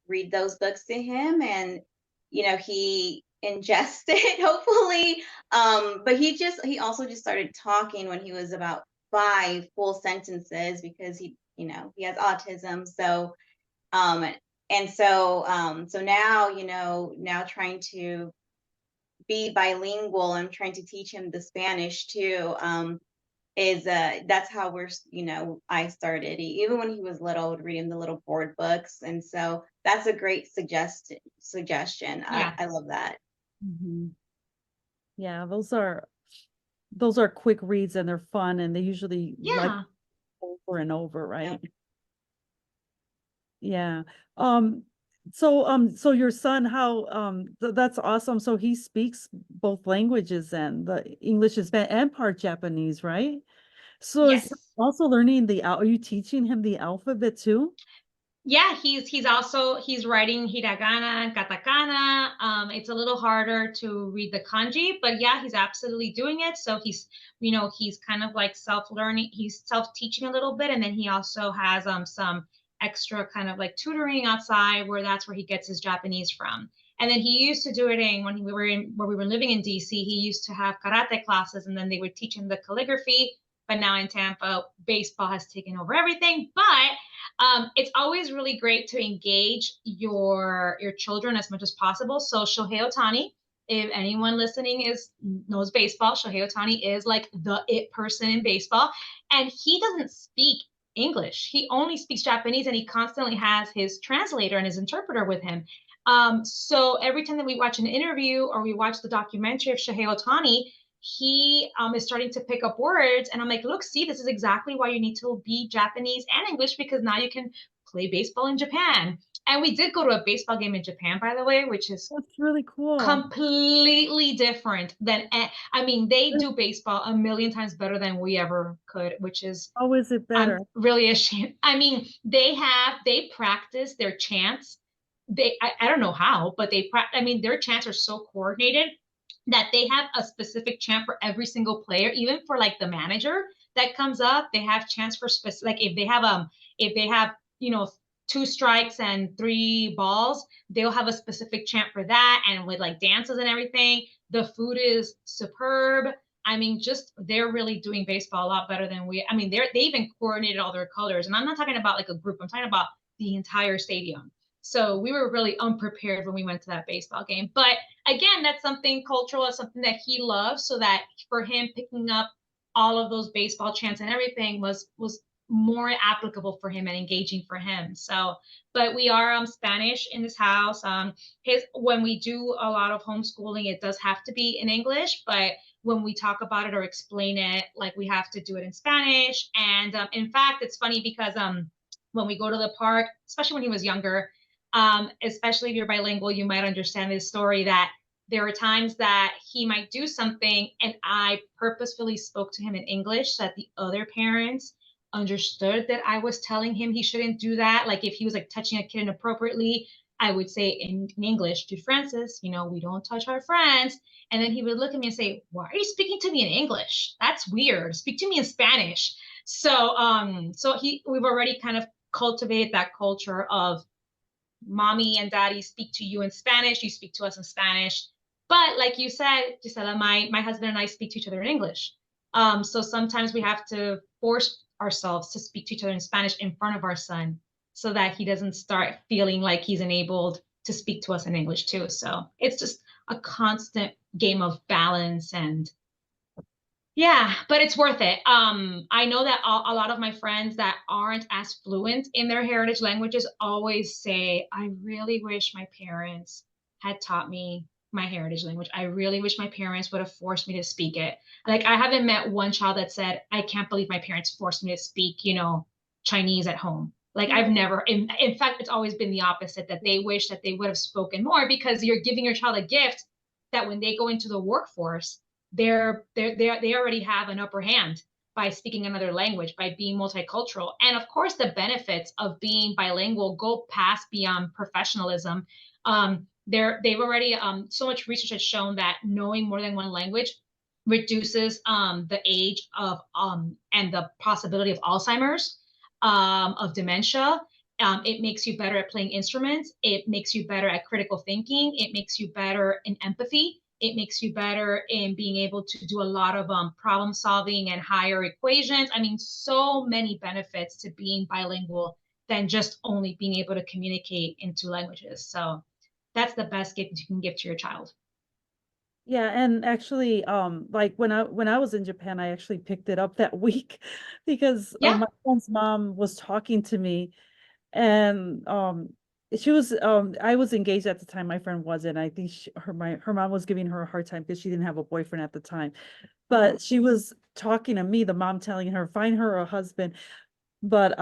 read those books to him and, he ingests it, hopefully. But he also just started talking when he was about 5 full sentences because he has autism. So, um, so now, now trying to be bilingual, I'm trying to teach him the Spanish too. Is That's how I started. Even when he was little, I would read him the little board books, and so that's a great suggestion. I, Yeah. I love that. mhm. Yeah, those are quick reads and they're fun and they usually like Yeah. over and over, Yeah. right? Yeah. Um, so your son, how that's awesome. So he speaks both languages and the English is and part Japanese, right? So is Yes. also learning are you teaching him the alphabet too? Yeah, he's writing hiragana and katakana. It's a little harder to read the kanji, but yeah, he's absolutely doing it. So he's kind of like self-learning, he's self-teaching a little bit, and then he also has some extra kind of like tutoring outside where that's where he gets his Japanese from. And then he used to do it where we were living in DC. He used to have karate classes, and then they would teach him the calligraphy. But now in Tampa, baseball has taken over everything. But it's always really great to engage your children as much as possible. So Shohei Otani if anyone listening knows baseball, Shohei Ohtani is like the it person in baseball, and he doesn't speak English. He only speaks Japanese, and he constantly has his translator and his interpreter with him. So every time that we watch an interview or we watch the documentary of Shohei Ohtani, he is starting to pick up words, and I'm like, look, see, this is exactly why you need to be Japanese and English, because now you can play baseball in Japan. And we did go to a baseball game in Japan, by the way, which is That's really cool. completely different than, I mean, they do baseball a million times better than we ever could, which is, How is it better? I'm really ashamed. I mean, they practice their chants. I don't know how, but I mean, their chants are so coordinated that they have a specific chant for every single player, even for like the manager that comes up. They have chants for specific, like if they have, you know, 2 strikes and 3 balls, they'll have a specific chant for that, and with like dances and everything. The food is superb. I mean, just they're really doing baseball a lot better than we. I mean, they even coordinated all their colors, and I'm not talking about like a group. I'm talking about the entire stadium. So we were really unprepared when we went to that baseball game. But again, that's something cultural, that's something that he loves. So that for him, picking up all of those baseball chants and everything was more applicable for him and engaging for him. So, but we are Spanish in this house. When we do a lot of homeschooling, it does have to be in English, but when we talk about it or explain it, like we have to do it in Spanish. And in fact, it's funny because when we go to the park, especially when he was younger, especially if you're bilingual, you might understand this story that there are times that he might do something and I purposefully spoke to him in English so that the other parents understood that I was telling him he shouldn't do that. Like if he was like touching a kid inappropriately, I would say in English, to Francis, you know, we don't touch our friends. And then he would look at me and say, why are you speaking to me in English? That's weird. Speak to me in Spanish. So we've already kind of cultivated that culture of mommy and daddy speak to you in Spanish, you speak to us in Spanish. But like you said, Gisela, my husband and I speak to each other in English. So sometimes we have to force ourselves to speak to each other in Spanish in front of our son so that he doesn't start feeling like he's enabled to speak to us in English too. So it's just a constant game of balance, and yeah, but it's worth it. I know that a lot of my friends that aren't as fluent in their heritage languages always say, I really wish my parents had taught me my heritage language. I really wish my parents would have forced me to speak it. Like, I haven't met one child that said, I can't believe my parents forced me to speak, you know, Chinese at home. Like, I've never, in fact, it's always been the opposite, that they wish that they would have spoken more, because you're giving your child a gift that when they go into the workforce, they already have an upper hand by speaking another language, by being multicultural. And of course, the benefits of being bilingual go past beyond professionalism. They've already, so much research has shown that knowing more than one language reduces the age of and the possibility of Alzheimer's, of dementia. It makes you better at playing instruments. It makes you better at critical thinking. It makes you better in empathy. It makes you better in being able to do a lot of problem solving and higher equations. I mean, so many benefits to being bilingual than just only being able to communicate in 2 languages. So that's the best gift you can give to your child. Yeah, and actually, like when I was in Japan, I actually picked it up that week because Yeah. my friend's mom was talking to me, and she was I was engaged at the time, my friend wasn't. I think her mom was giving her a hard time because she didn't have a boyfriend at the time, but she was talking to me, the mom telling her find her a husband. But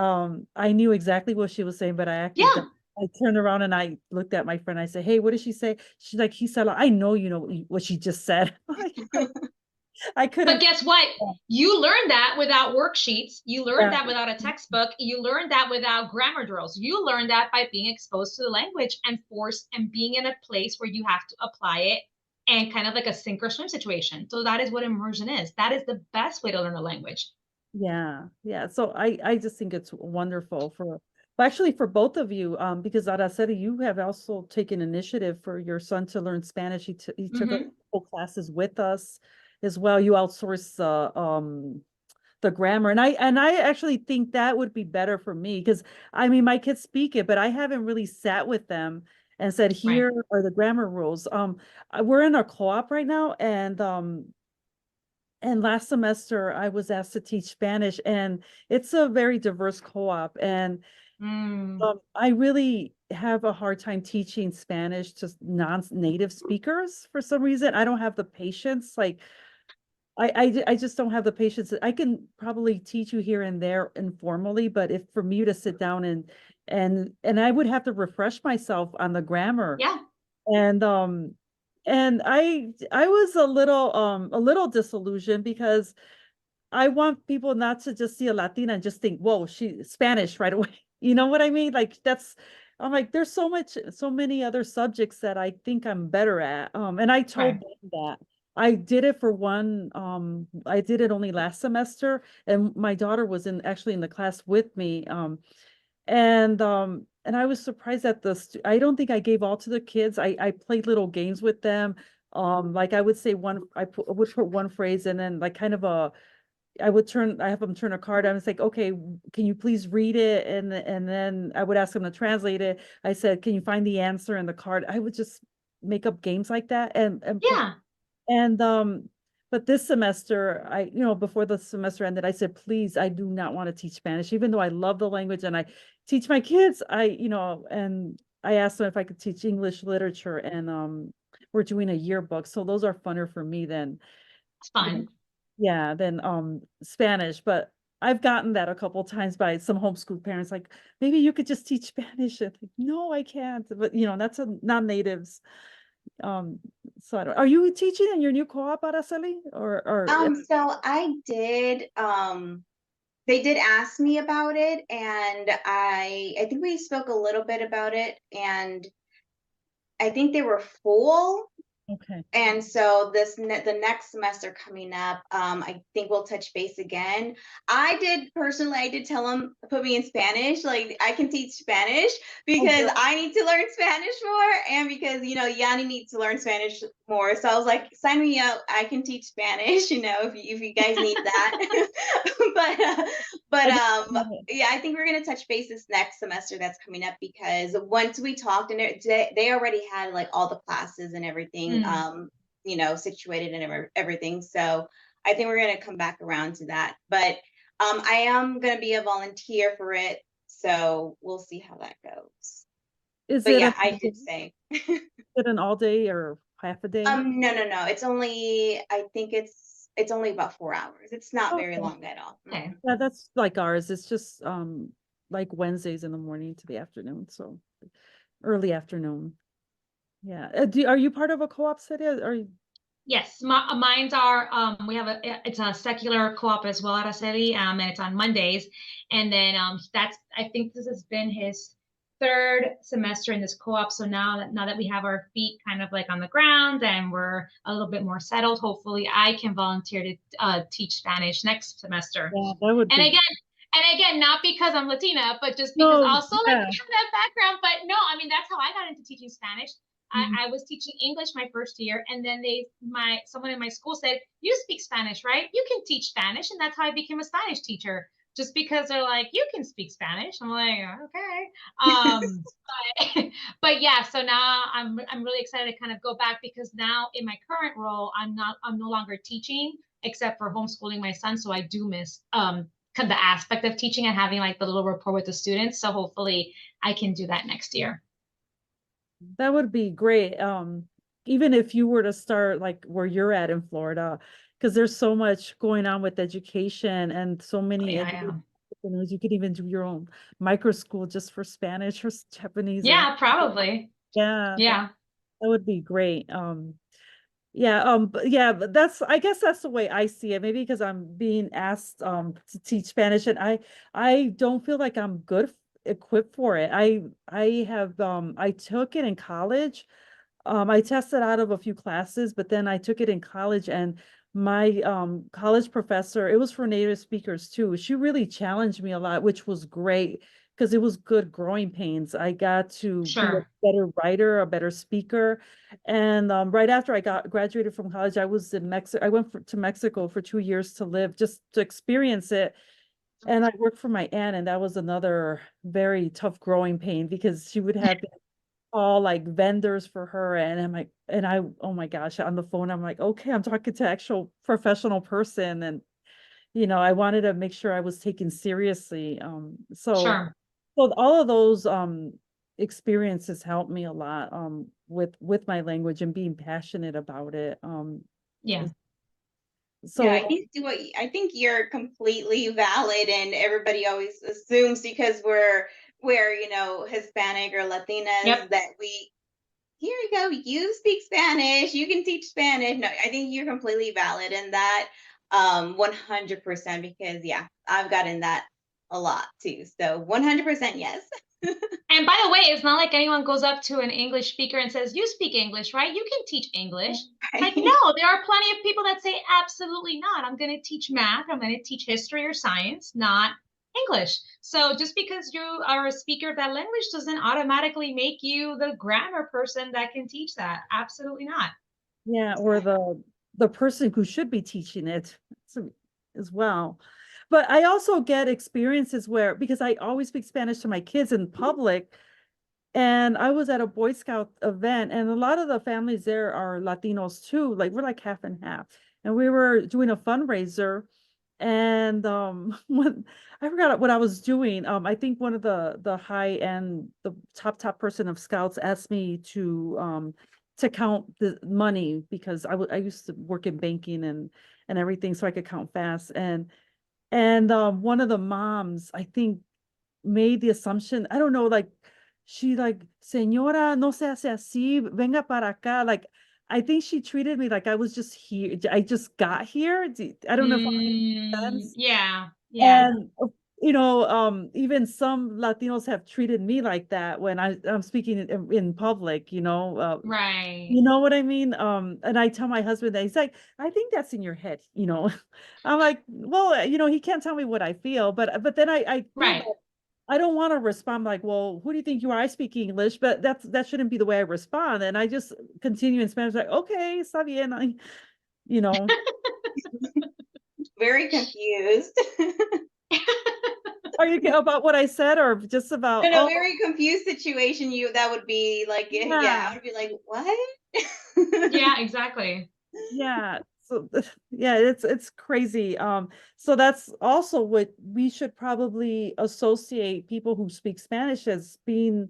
I knew exactly what she was saying, but I acted Yeah. I turned around and I looked at my friend. I said, hey, what did she say? She's like, he said, I know you know what she just said. I But couldn't. guess what? You learned that without worksheets. You learned Yeah. that without a textbook. You learned that without grammar drills. You learned that by being exposed to the language and being in a place where you have to apply it, and kind of like a sink or swim situation. So that is what immersion is. That is the best way to learn a language. Yeah, yeah. So I just think it's wonderful but actually for both of you, because Araceli, you have also taken initiative for your son to learn Spanish. He took a couple classes with us as well. You outsource the grammar, and I actually think that would be better for me because I mean my kids speak it, but I haven't really sat with them and said, Right. here are the grammar rules. We're in a co-op right now, and last semester I was asked to teach Spanish, and it's a very diverse co-op. And Mm, I really have a hard time teaching Spanish to non-native speakers for some reason. I don't have the patience. Like I just don't have the patience. I can probably teach you here and there informally, but if for me to sit down and I would have to refresh myself on the grammar. yeah. And I was a little disillusioned because I want people not to just see a Latina and just think, whoa, she's Spanish right away. You know what I mean? Like I'm like, there's so many other subjects that I think I'm better at. And I told Right. them that. I did it for one, I did it only last semester, and my daughter was actually in the class with me. And I was surprised that I don't think I gave all to the kids. I played little games with them. Like I would say would put one phrase and then like kind of I have them turn a card. I was like, okay, can you please read it? And then I would ask them to translate it. I said, can you find the answer in the card? I would just make up games like that. Yeah. And but this semester, before the semester ended, I said, please, I do not want to teach Spanish, even though I love the language and I teach my kids. And I asked them if I could teach English literature, and we're doing a yearbook. So those are funner for me than, It's you know, fun. yeah, than Spanish. But I've gotten that a couple times by some homeschool parents, like, maybe you could just teach Spanish. And like, no, I can't. But that's a non-natives. Um, so are you teaching in your new co-op, Araceli? Or So I did, they did ask me about it, and I think we spoke a little bit about it, and I think they were full. okay. And so the next semester coming up, I think we'll touch base again. I did tell them put me in Spanish. Like I can teach Spanish Oh, because good. I need to learn Spanish more, and because Yanni needs to learn Spanish more. So I was like, sign me up. I can teach Spanish. If you guys need that. but uh, but I just yeah, I think we're gonna touch base this next semester that's coming up, because once we talked, and they already had like all the classes and everything, Mm, situated and everything. So I think we're gonna come back around to that. But I am gonna be a volunteer for it, so we'll see how that goes. is But it yeah, I did say. an all day or half a day? No. It's only, I think it's only about 4 hours. It's not very Okay. long at all. okay. Yeah, that's like ours. It's just like Wednesdays in the morning to the afternoon, so early afternoon. Yeah. Are you part of a co-op city? Are you? Yes, mine's are we have it's a secular co-op as well, Araceli, and it's on Mondays. And then that's I think this has been his third semester in this co-op. So now that we have our feet kind of like on the ground and we're a little bit more settled, hopefully I can volunteer to teach Spanish next semester. Yeah, that would And be. again, not because I'm Latina, but just because No, also like yeah. I have that background. But no, I mean that's how I got into teaching Spanish. Mhm. I was teaching English my first year, and then someone in my school said, "You speak Spanish, right? You can teach Spanish," and that's how I became a Spanish teacher. Just because they're like, "You can speak Spanish," I'm like, "Okay." But, but yeah, so now I'm really excited to kind of go back, because now in my current role, I'm no longer teaching except for homeschooling my son, so I do miss kind of the aspect of teaching and having like the little rapport with the students. So hopefully I can do that next year. That would be great. Even if you were to start like where you're at in Florida, because there's so much going on with education and so Oh, many yeah, yeah. entrepreneurs. You could even do your own micro school just for Spanish or Japanese, or Yeah, probably. yeah, Yeah. that would be great. But I guess that's the way I see it. Maybe because I'm being asked to teach Spanish, and I don't feel like I'm equipped for it. I took it in college. I tested out of a few classes, but then I took it in college, and my college professor, it was for native speakers too. She really challenged me a lot, which was great because it was good growing pains. I got to be a Sure. better writer, a better speaker. And right after I graduated from college, I was in Mexico. I went to Mexico for 2 years to live, just to experience it. And I worked for my aunt, and that was another very tough growing pain because she would have call like vendors for her, and I'm like, oh my gosh, on the phone, I'm like, okay, I'm talking to actual professional person, and I wanted to make sure I was taken seriously. So Sure. all of those experiences helped me a lot with my language and being passionate about it. Yeah. Yeah, So I think you're completely valid, and everybody always assumes because we're Hispanic or Latinas Yep. that here you go, you speak Spanish, you can teach Spanish. No, I think you're completely valid in that, 100%, because yeah, I've gotten that a lot too. So 100% yes. And by the way, it's not like anyone goes up to an English speaker and says, "You speak English, right? You can teach English." Like, Right. no, there are plenty of people that say, "Absolutely not. I'm going to teach math. I'm going to teach history or science, not English." So just because you are a speaker of that language doesn't automatically make you the grammar person that can teach that. Absolutely not. yeah, or Exactly. the person who should be teaching it as well. But I also get experiences where, because I always speak Spanish to my kids in public, and I was at a Boy Scout event, and a lot of the families there are Latinos too. Like we're like half and half. And we were doing a fundraiser, and when I forgot what I was doing. I think one of the high end, the top person of Scouts asked me to count the money, because I used to work in banking and everything, so I could count fast. And one of the moms, I think, made the assumption, I don't know, like she like, señora, no se hace así, venga para acá. Like, I think she treated me like I was just here. I just got here. I don't know if that makes sense. Yeah. Yeah. And even some Latinos have treated me like that when I'm speaking in public, Right. you know what I mean? And I tell my husband that, he's like, I think that's in your head. I'm like, well, he can't tell me what I feel, but then I feel Right. that I don't want to respond like, well, who do you think you are? I speak English, but that shouldn't be the way I respond. And I just continue in Spanish, like, okay, está bien. You know, Very confused. are you about what I said, or just about, In a oh, very confused situation, that would be like, yeah, I yeah, would be like, what? Yeah, exactly. yeah. So yeah, it's crazy. So that's also what we should probably associate people who speak Spanish as being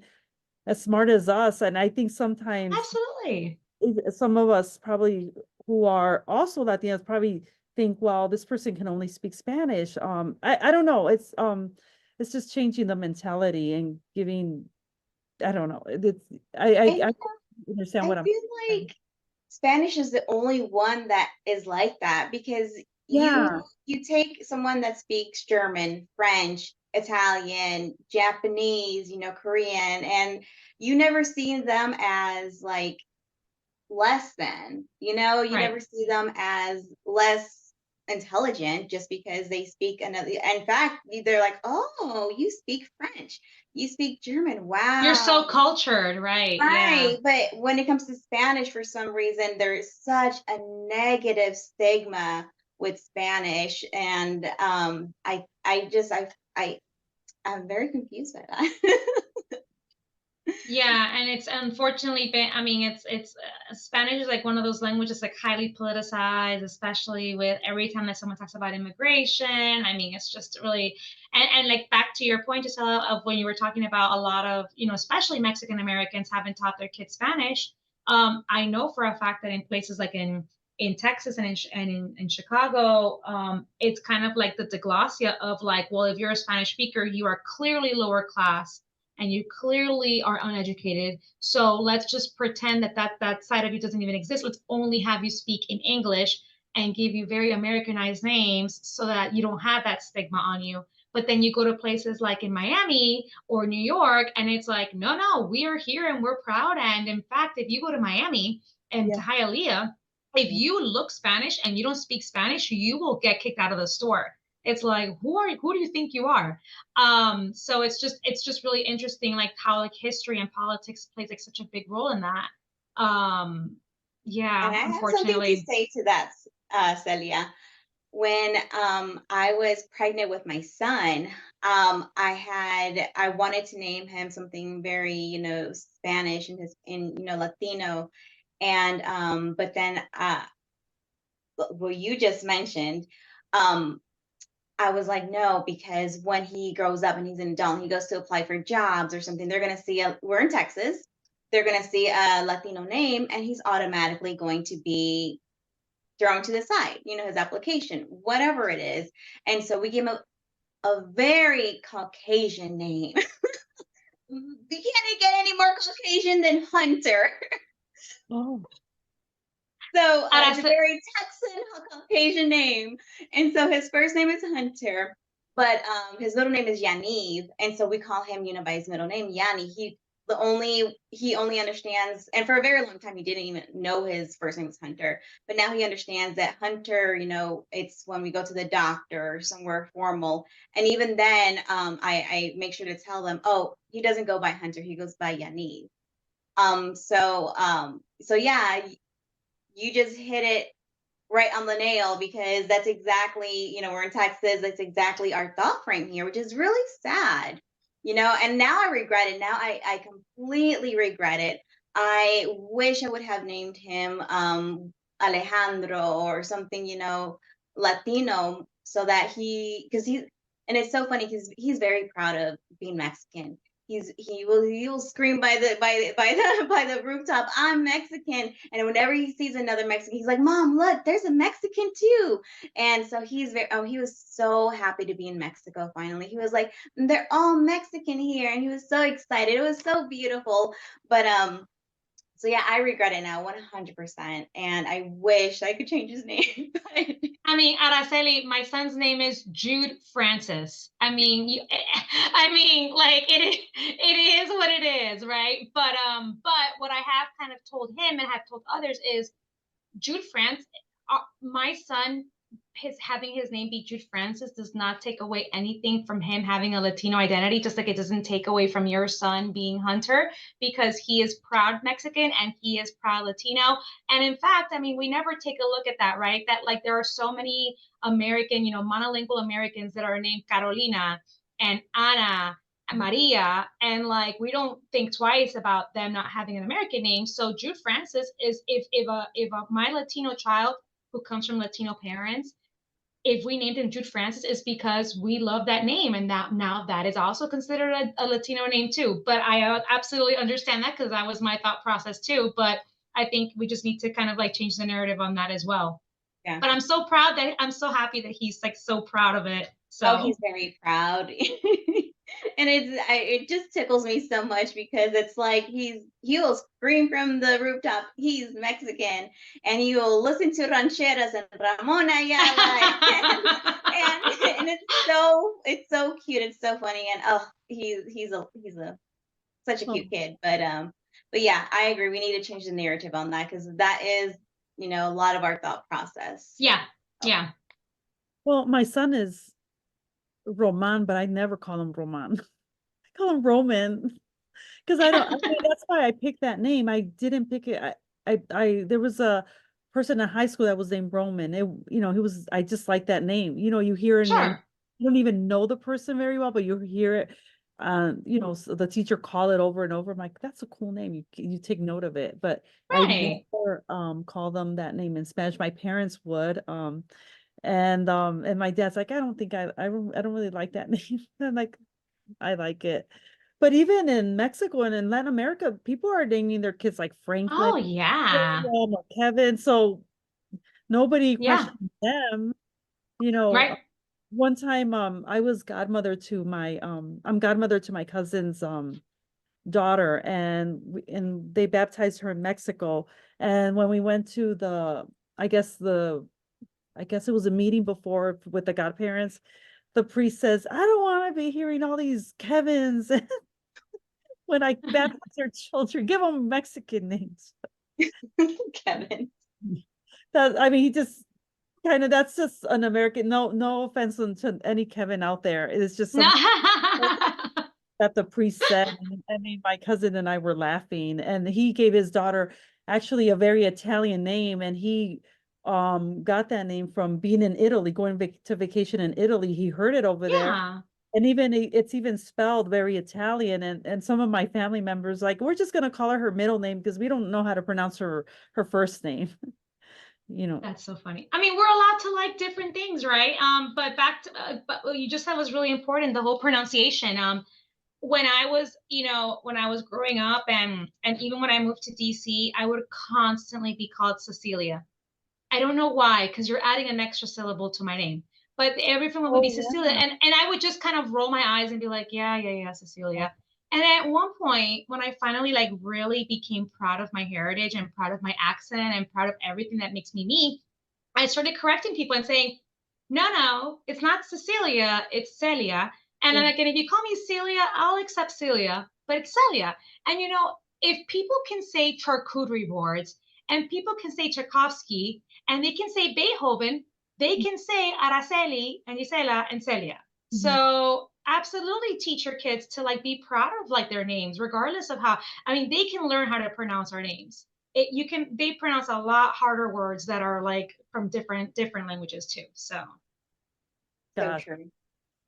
as smart as us. And I think sometimes Absolutely. some of us probably who are also Latinos probably think, well, this person can only speak Spanish. I don't know. It's just changing the mentality and giving, I don't know. I I understand I what I'm feel saying. like Spanish is the only one that is like that, because you Yeah, you take someone that speaks German, French, Italian, Japanese, Korean, and you never see them as like less than, you Right. never see them as less intelligent just because they speak another. In fact, they're like, oh, you speak French, you speak German, You're so wow. cultured, right? Yeah. Right, but when it comes to Spanish, for some reason, there is such a negative stigma with Spanish, and I'm very confused by that. Yeah, and it's unfortunately I mean, it's Spanish is like one of those languages like highly politicized, especially with every time that someone talks about immigration. I mean, it's just really and like back to your point, Gisela, of when you were talking about a lot of, especially Mexican Americans haven't taught their kids Spanish. I know for a fact that in places like in Texas and in Chicago, it's kind of like the deglossia of like, well, if you're a Spanish speaker, you are clearly lower class and you clearly are uneducated. So let's just pretend that side of you doesn't even exist. Let's only have you speak in English and give you very Americanized names so that you don't have that stigma on you. But then you go to places like in Miami or New York, and it's like, no, no, we are here and we're proud. And in fact, if you go to Miami and to yeah, Hialeah, if yeah. you look Spanish and you don't speak Spanish, you will get kicked out of the store. It's like, who do you think you are? So it's just really interesting, like how like history and politics plays like such a big role in that. And Yeah, I have something to unfortunately. say to that, Celia. when I was pregnant with my son, I wanted to name him something very, Spanish and Latino. And but then what you just mentioned, um, I was like, no, because when he grows up and he's an adult, and he goes to apply for jobs or something, they're gonna see we're in Texas, they're gonna see a Latino name, and he's automatically going to be thrown to the side, his application, whatever it is. And so we gave him a very Caucasian name. You can't get any more Caucasian than Hunter. Oh, So it's a Araceli, very Texan Caucasian name. And so his first name is Hunter, but his middle name is Yaniv. And so we call him, by his middle name, Yanni. He only understands, and for a very long time he didn't even know his first name was Hunter, but now he understands that Hunter, it's when we go to the doctor or somewhere formal. And even then, I make sure to tell them, oh, he doesn't go by Hunter, he goes by Yaniv. So yeah, you just hit it right on the nail, because that's exactly, we're in Texas, that's exactly our thought frame here, which is really sad, and now I regret it. Now I completely regret it. I wish I would have named him Alejandro or something, Latino, so that because and it's so funny because he's very proud of being Mexican. He will scream by the rooftop, I'm Mexican. And whenever he sees another Mexican, he's like, Mom, look, there's a Mexican too. And so he was so happy to be in Mexico finally. He was like, they're all Mexican here, and he was so excited. It was so beautiful. But so yeah, I regret it now 100%, and I wish I could change his name. I mean, Araceli, my son's name is Jude Francis. I mean, like it is what it is, right? But what I have kind of told him and have told others is Jude Francis. My son, having his name be Jude Francis does not take away anything from him having a Latino identity, just like it doesn't take away from your son being Hunter, because he is proud Mexican and he is proud Latino. And in fact, I mean, we never take a look at that, right? That like there are so many American, monolingual Americans that are named Carolina and Ana, Maria, and like we don't think twice about them not having an American name. So Jude Francis is if my Latino child who comes from Latino parents, if we named him Jude Francis, it's because we love that name, and that now that is also considered a Latino name too. But I absolutely understand that, because that was my thought process too. But I think we just need to kind of like change the narrative on that as well. Yeah. But I'm so happy that he's like so proud of it. Oh, So he's very proud. And it just tickles me so much, because it's like he will scream from the rooftop, he's Mexican, and he will listen to rancheras and Ramona Ayala, and it's so cute, it's so funny, and oh, he's a such a cute kid. But yeah, I agree, we need to change the narrative on that, because that is, a lot of our thought process. yeah. well, my son is Roman, but I never call him Roman. I call him Roman because I mean, that's why I picked that name. I didn't pick it. There was a person in high school that was named Roman. I just like that name. You hear it, Sure. you don't even know the person very well, but you hear it. So the teacher call it over and over. I'm like, that's a cool name. You take note of it. But I Right. never call them that name in Spanish. My parents would. And my dad's like, I don't really like that name. I'm like, I like it. But even in Mexico and in Latin America, people are naming their kids like Franklin, Oh yeah. or Kevin. So nobody Yeah. questions them. Right. One time I was godmother to I'm godmother to my cousin's daughter, and they baptized her in Mexico. And when we went to I guess it was a meeting before with the godparents, the priest says, I don't want to be hearing all these Kevins when I baptize their children. Give them Mexican names. Kevin. I mean, he just that's just an American, no offense to any Kevin out there. It is just something that the priest said. I mean, my cousin and I were laughing, and he gave his daughter actually a very Italian name, and he got that name from being in Italy, going to vacation in Italy. He heard it over there. Yeah. And even it's even spelled very Italian, and some of my family members like, we're just gonna call her middle name because we don't know how to pronounce her first name. You know. That's so funny. I mean, we're allowed to like different things, right? But back to but what you just said was really important, the whole pronunciation. When I was, when I was growing up and even when I moved to DC, I would constantly be called Cecilia. I don't know why, because you're adding an extra syllable to my name. But everyone would be Oh Cecilia. yeah. And I would just kind of roll my eyes and be like, yeah, yeah, yeah, Cecilia. And at one point, when I finally like really became proud of my heritage and proud of my accent and proud of everything that makes me me, I started correcting people and saying, no, it's not Cecilia, it's Celia. And then again, if you call me Celia, I'll accept Celia, but it's Celia. And if people can say charcuterie boards and people can say Tchaikovsky and they can say Beethoven, they can say Araceli and Gisela and Celia. So absolutely teach your kids to like be proud of like their names, regardless of how, I mean, they can learn how to pronounce our names. They pronounce a lot harder words that are like from different languages too. So So Gosh. true.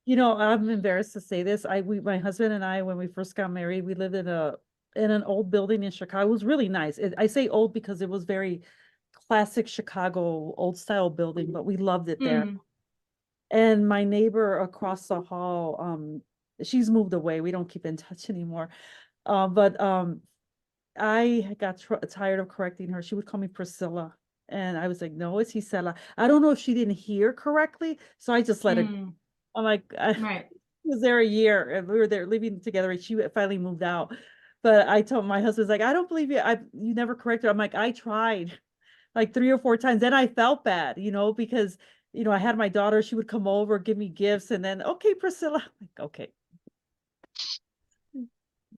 I'm embarrassed to say this. My husband and I, when we first got married, we lived in an old building in Chicago. It was really nice. I say old because it was very classic Chicago, old style building, but we loved it there. And my neighbor across the hall, she's moved away. We don't keep in touch anymore. But I got tired of correcting her. She would call me Priscilla. And I was like, no, it's Gisela. I don't know if she didn't hear correctly. So I just let it. I'm like, I right. was there a year and we were there living together. And she finally moved out. But I told my husband's like, I don't believe you. You never corrected her. I'm like, I tried like 3 or 4 times. Then I felt bad, because I had my daughter, she would come over, give me gifts, and then, okay, Priscilla. I'm like, okay.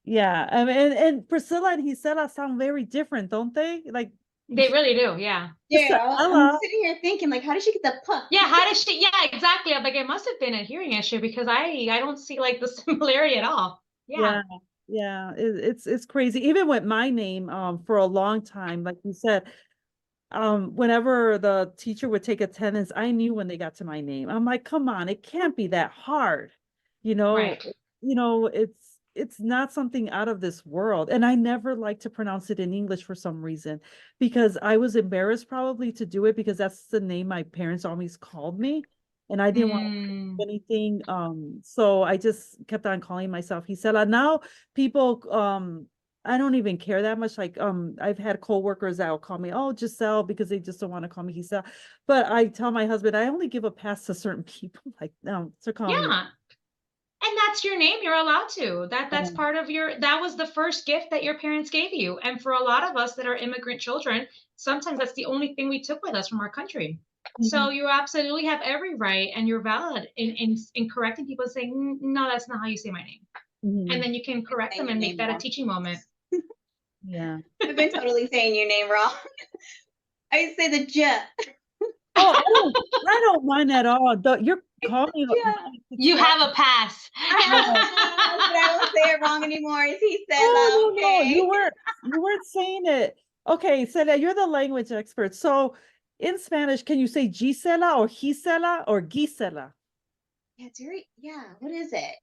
Yeah. I mean, and Priscilla and Gisela sound very different, don't they? Like, They really do. Yeah. Yeah, I'm Gisela. sitting here thinking, like, how did she get the puh? Yeah. How does she? Yeah, exactly. I'm like, it must have been a hearing issue because I don't see like the similarity at all. Yeah. Yeah. It's crazy. Even with my name, for a long time, like you said, whenever the teacher would take attendance, I knew when they got to my name. I'm like, come on, it can't be that hard. You know, Right. it's not something out of this world. And I never like to pronounce it in English for some reason, because I was embarrassed probably to do it because that's the name my parents always called me. And I didn't want to do anything. So I just kept on calling myself Gisela. Now people I don't even care that much. Like, I've had coworkers that will call me, oh, Giselle, because they just don't want to call me Giselle. But I tell my husband, I only give a pass to certain people, like, no, to call me. Yeah. And that's your name. You're allowed to. That's part of that was the first gift that your parents gave you. And for a lot of us that are immigrant children, sometimes that's the only thing we took with us from our country. So you absolutely have every right and you're valid in correcting people and saying, no, that's not how you say my name. And then you can correct them and make that a teaching moment. Yeah. I've been totally saying your name wrong. I say the J. Oh, I don't mind at all. You're calling me. You have a pass. But I won't say it wrong anymore. He said, Oh, okay. no, you weren't saying it. Okay, Celia, you're the language expert. So in Spanish, can you say Gisela or Gisela or Gisela? Yeah, it's very, what is it?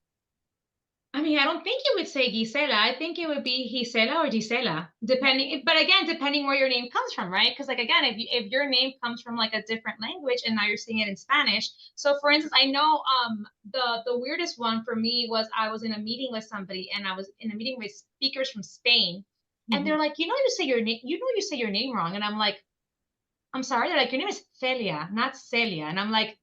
I mean, I don't think you would say Gisela. I think it would be Gisela or Gisela, depending. But again, depending where your name comes from, right? Because like again, if your name comes from like a different language and now you're saying it in Spanish. So for instance, I know the weirdest one for me was I was in a meeting with somebody and I was in a meeting with speakers from Spain, and they're like, you say your name, you say your name wrong, and I'm like, I'm sorry. They're like, your name is Celia, not Celia, and I'm like,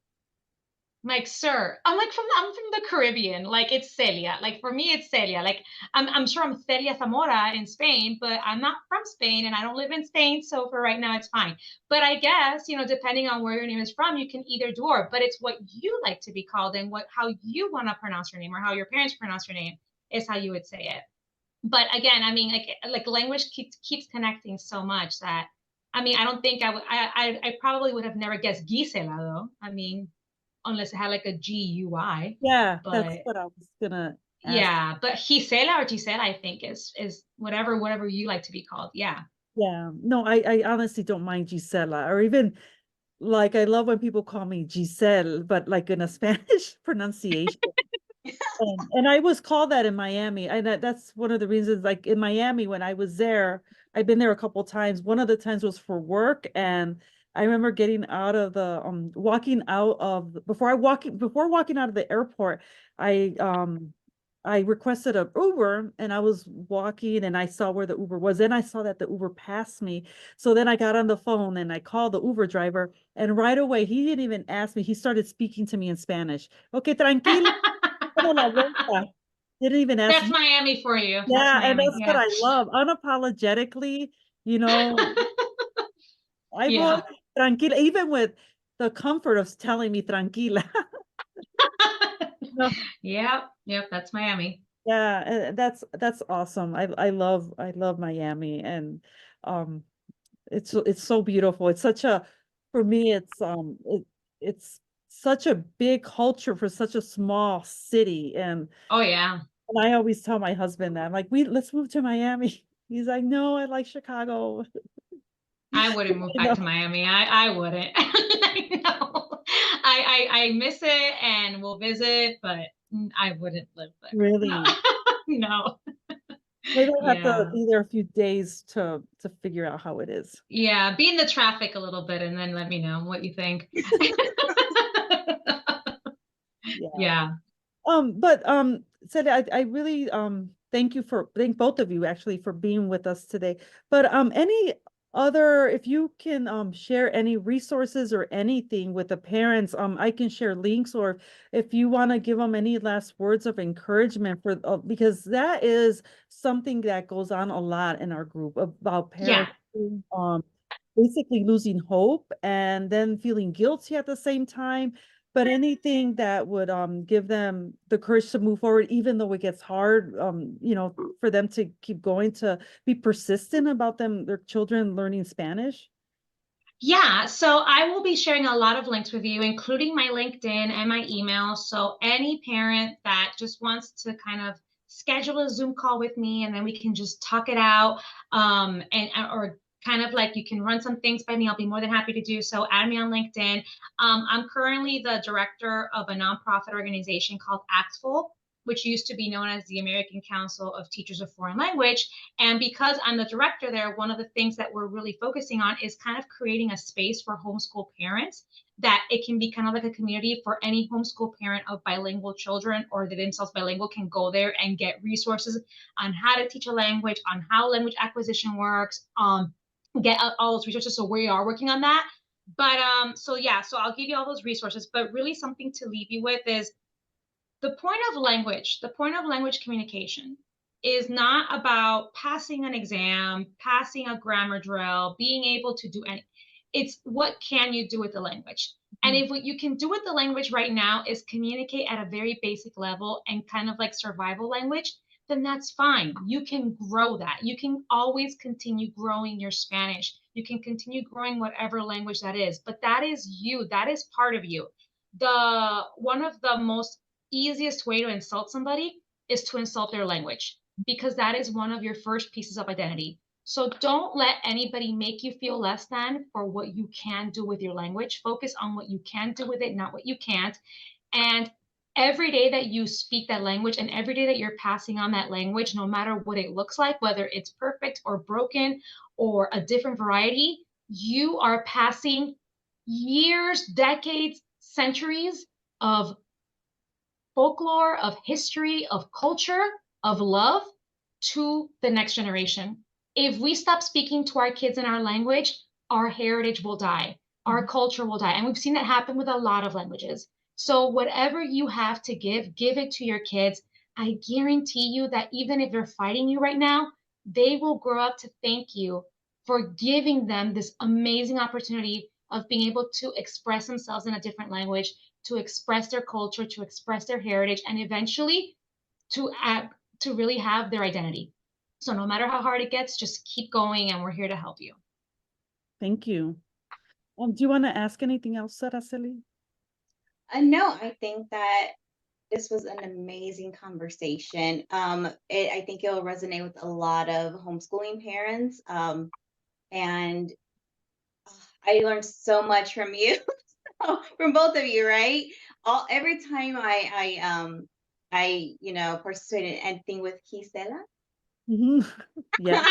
sir, I'm from the Caribbean. Like it's Celia. Like for me, it's Celia. Like I'm sure I'm Celia Zamora in Spain, but I'm not from Spain and I don't live in Spain. So for right now, it's fine. But I guess, depending on where your name is from, you can either do it, but it's what you like to be called and how you want to pronounce your name or how your parents pronounce your name is how you would say it. But again, I mean, like language keeps connecting so much that, I mean, I don't think I probably would have never guessed Gisela though. I mean, unless it had like a GUI. Yeah, but that's what I was gonna ask. yeah, but Gisela or Gisela, I think is whatever you like to be called. Yeah. Yeah, no, I honestly don't mind Gisela or even like I love when people call me Giselle, but like in a Spanish pronunciation. And I was called that in Miami. And that's one of the reasons, like in Miami, when I was there, I've been there a couple times. One of the times was for work. And I remember getting out of the walking out of before walking out of the airport, I requested an Uber and I was walking and I saw where the Uber was. Then I saw that the Uber passed me. So then I got on the phone and I called the Uber driver. And right away, he didn't even ask me. He started speaking to me in Spanish. Okay, tranquila. Toda la vuelta. Didn't even ask. That's Miami for you. That's Yeah, and Miami. that's what Yeah. I love. Unapologetically, you know, I voy Yeah. tranquila, even with the comfort of telling me tranquila. No, Yep. Yep. That's Miami. yeah, that's awesome. I love Miami, and um it's so beautiful. It's such a for me it's such a big culture for such a small city. Oh yeah. And I always tell my husband that I'm like, let's move to Miami. He's like, no, I like Chicago. I wouldn't move You back know, to Miami. I wouldn't. I know. I miss it and will visit, but I wouldn't live there. No. really. No. Maybe I'll have to Yeah. be there a few days to figure out how it is. Yeah. Be in the traffic a little bit and then let me know what you think. Yeah. Yeah. But Celia, I really thank both of you actually for being with us today. But any other if you can share any resources or anything with the parents, I can share links, or if you want to give them any last words of encouragement for because that is something that goes on a lot in our group about Yeah. parents basically losing hope and then feeling guilty at the same time, but anything that would give them the courage to move forward even though it gets hard, for them to keep going, to be persistent about their children learning Spanish. Yeah, so I will be sharing a lot of links with you, including my LinkedIn and my email. So any parent that just wants to kind of schedule a Zoom call with me and then we can just talk it out, and or kind of like you can run some things by me, I'll be more than happy to do so. Add me on LinkedIn. I'm currently the director of a nonprofit organization called ACTFL, which used to be known as the American Council of Teachers of Foreign Language. And because I'm the director there, one of the things that we're really focusing on is kind of creating a space for homeschool parents, that it can be kind of like a community for any homeschool parent of bilingual children or that themselves bilingual can go there and get resources on how to teach a language, on how language acquisition works, get all those resources. So we are working on that. But so yeah, so I'll give you all those resources. But really something to leave you with is the point of language communication is not about passing an exam, passing a grammar drill, being able to do any. It's what can you do with the language? And Mhm. if what you can do with the language right now is communicate at a very basic level and kind of like survival language, then that's fine. You can grow that. You can always continue growing your Spanish. You can continue growing whatever language that is, but that is you. That is part of you. The one of the most easiest way to insult somebody is to insult their language because that is one of your first pieces of identity. So don't let anybody make you feel less than for what you can do with your language. Focus on what you can do with it, not what you can't. And every day that you speak that language and every day that you're passing on that language, no matter what it looks like, whether it's perfect or broken or a different variety, you are passing years, decades, centuries of folklore, of history, of culture, of love to the next generation. If we stop speaking to our kids in our language, our heritage will die, our culture will die. And we've seen that happen with a lot of languages. So, whatever you have to give it to your kids. I guarantee you that even if they're fighting you right now, they will grow up to thank you for giving them this amazing opportunity of being able to express themselves in a different language, to express their culture, to express their heritage, and eventually to really have their identity. So no matter how hard it gets, just keep going, and we're here to help you. Thank you. Do you want to ask anything else, Araceli? No, I think that this was an amazing conversation. I think it'll resonate with a lot of homeschooling parents. And I learned so much from you, from both of you, right? Every time I participated in anything with Gisela. Mhm. Yeah.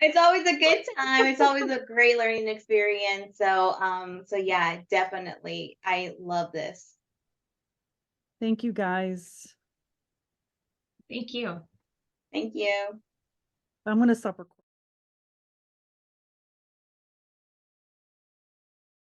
It's always a good time. It's always a great learning experience. So yeah, definitely. I love this. Thank you, guys. Thank you. Thank you. I'm going to stop recording.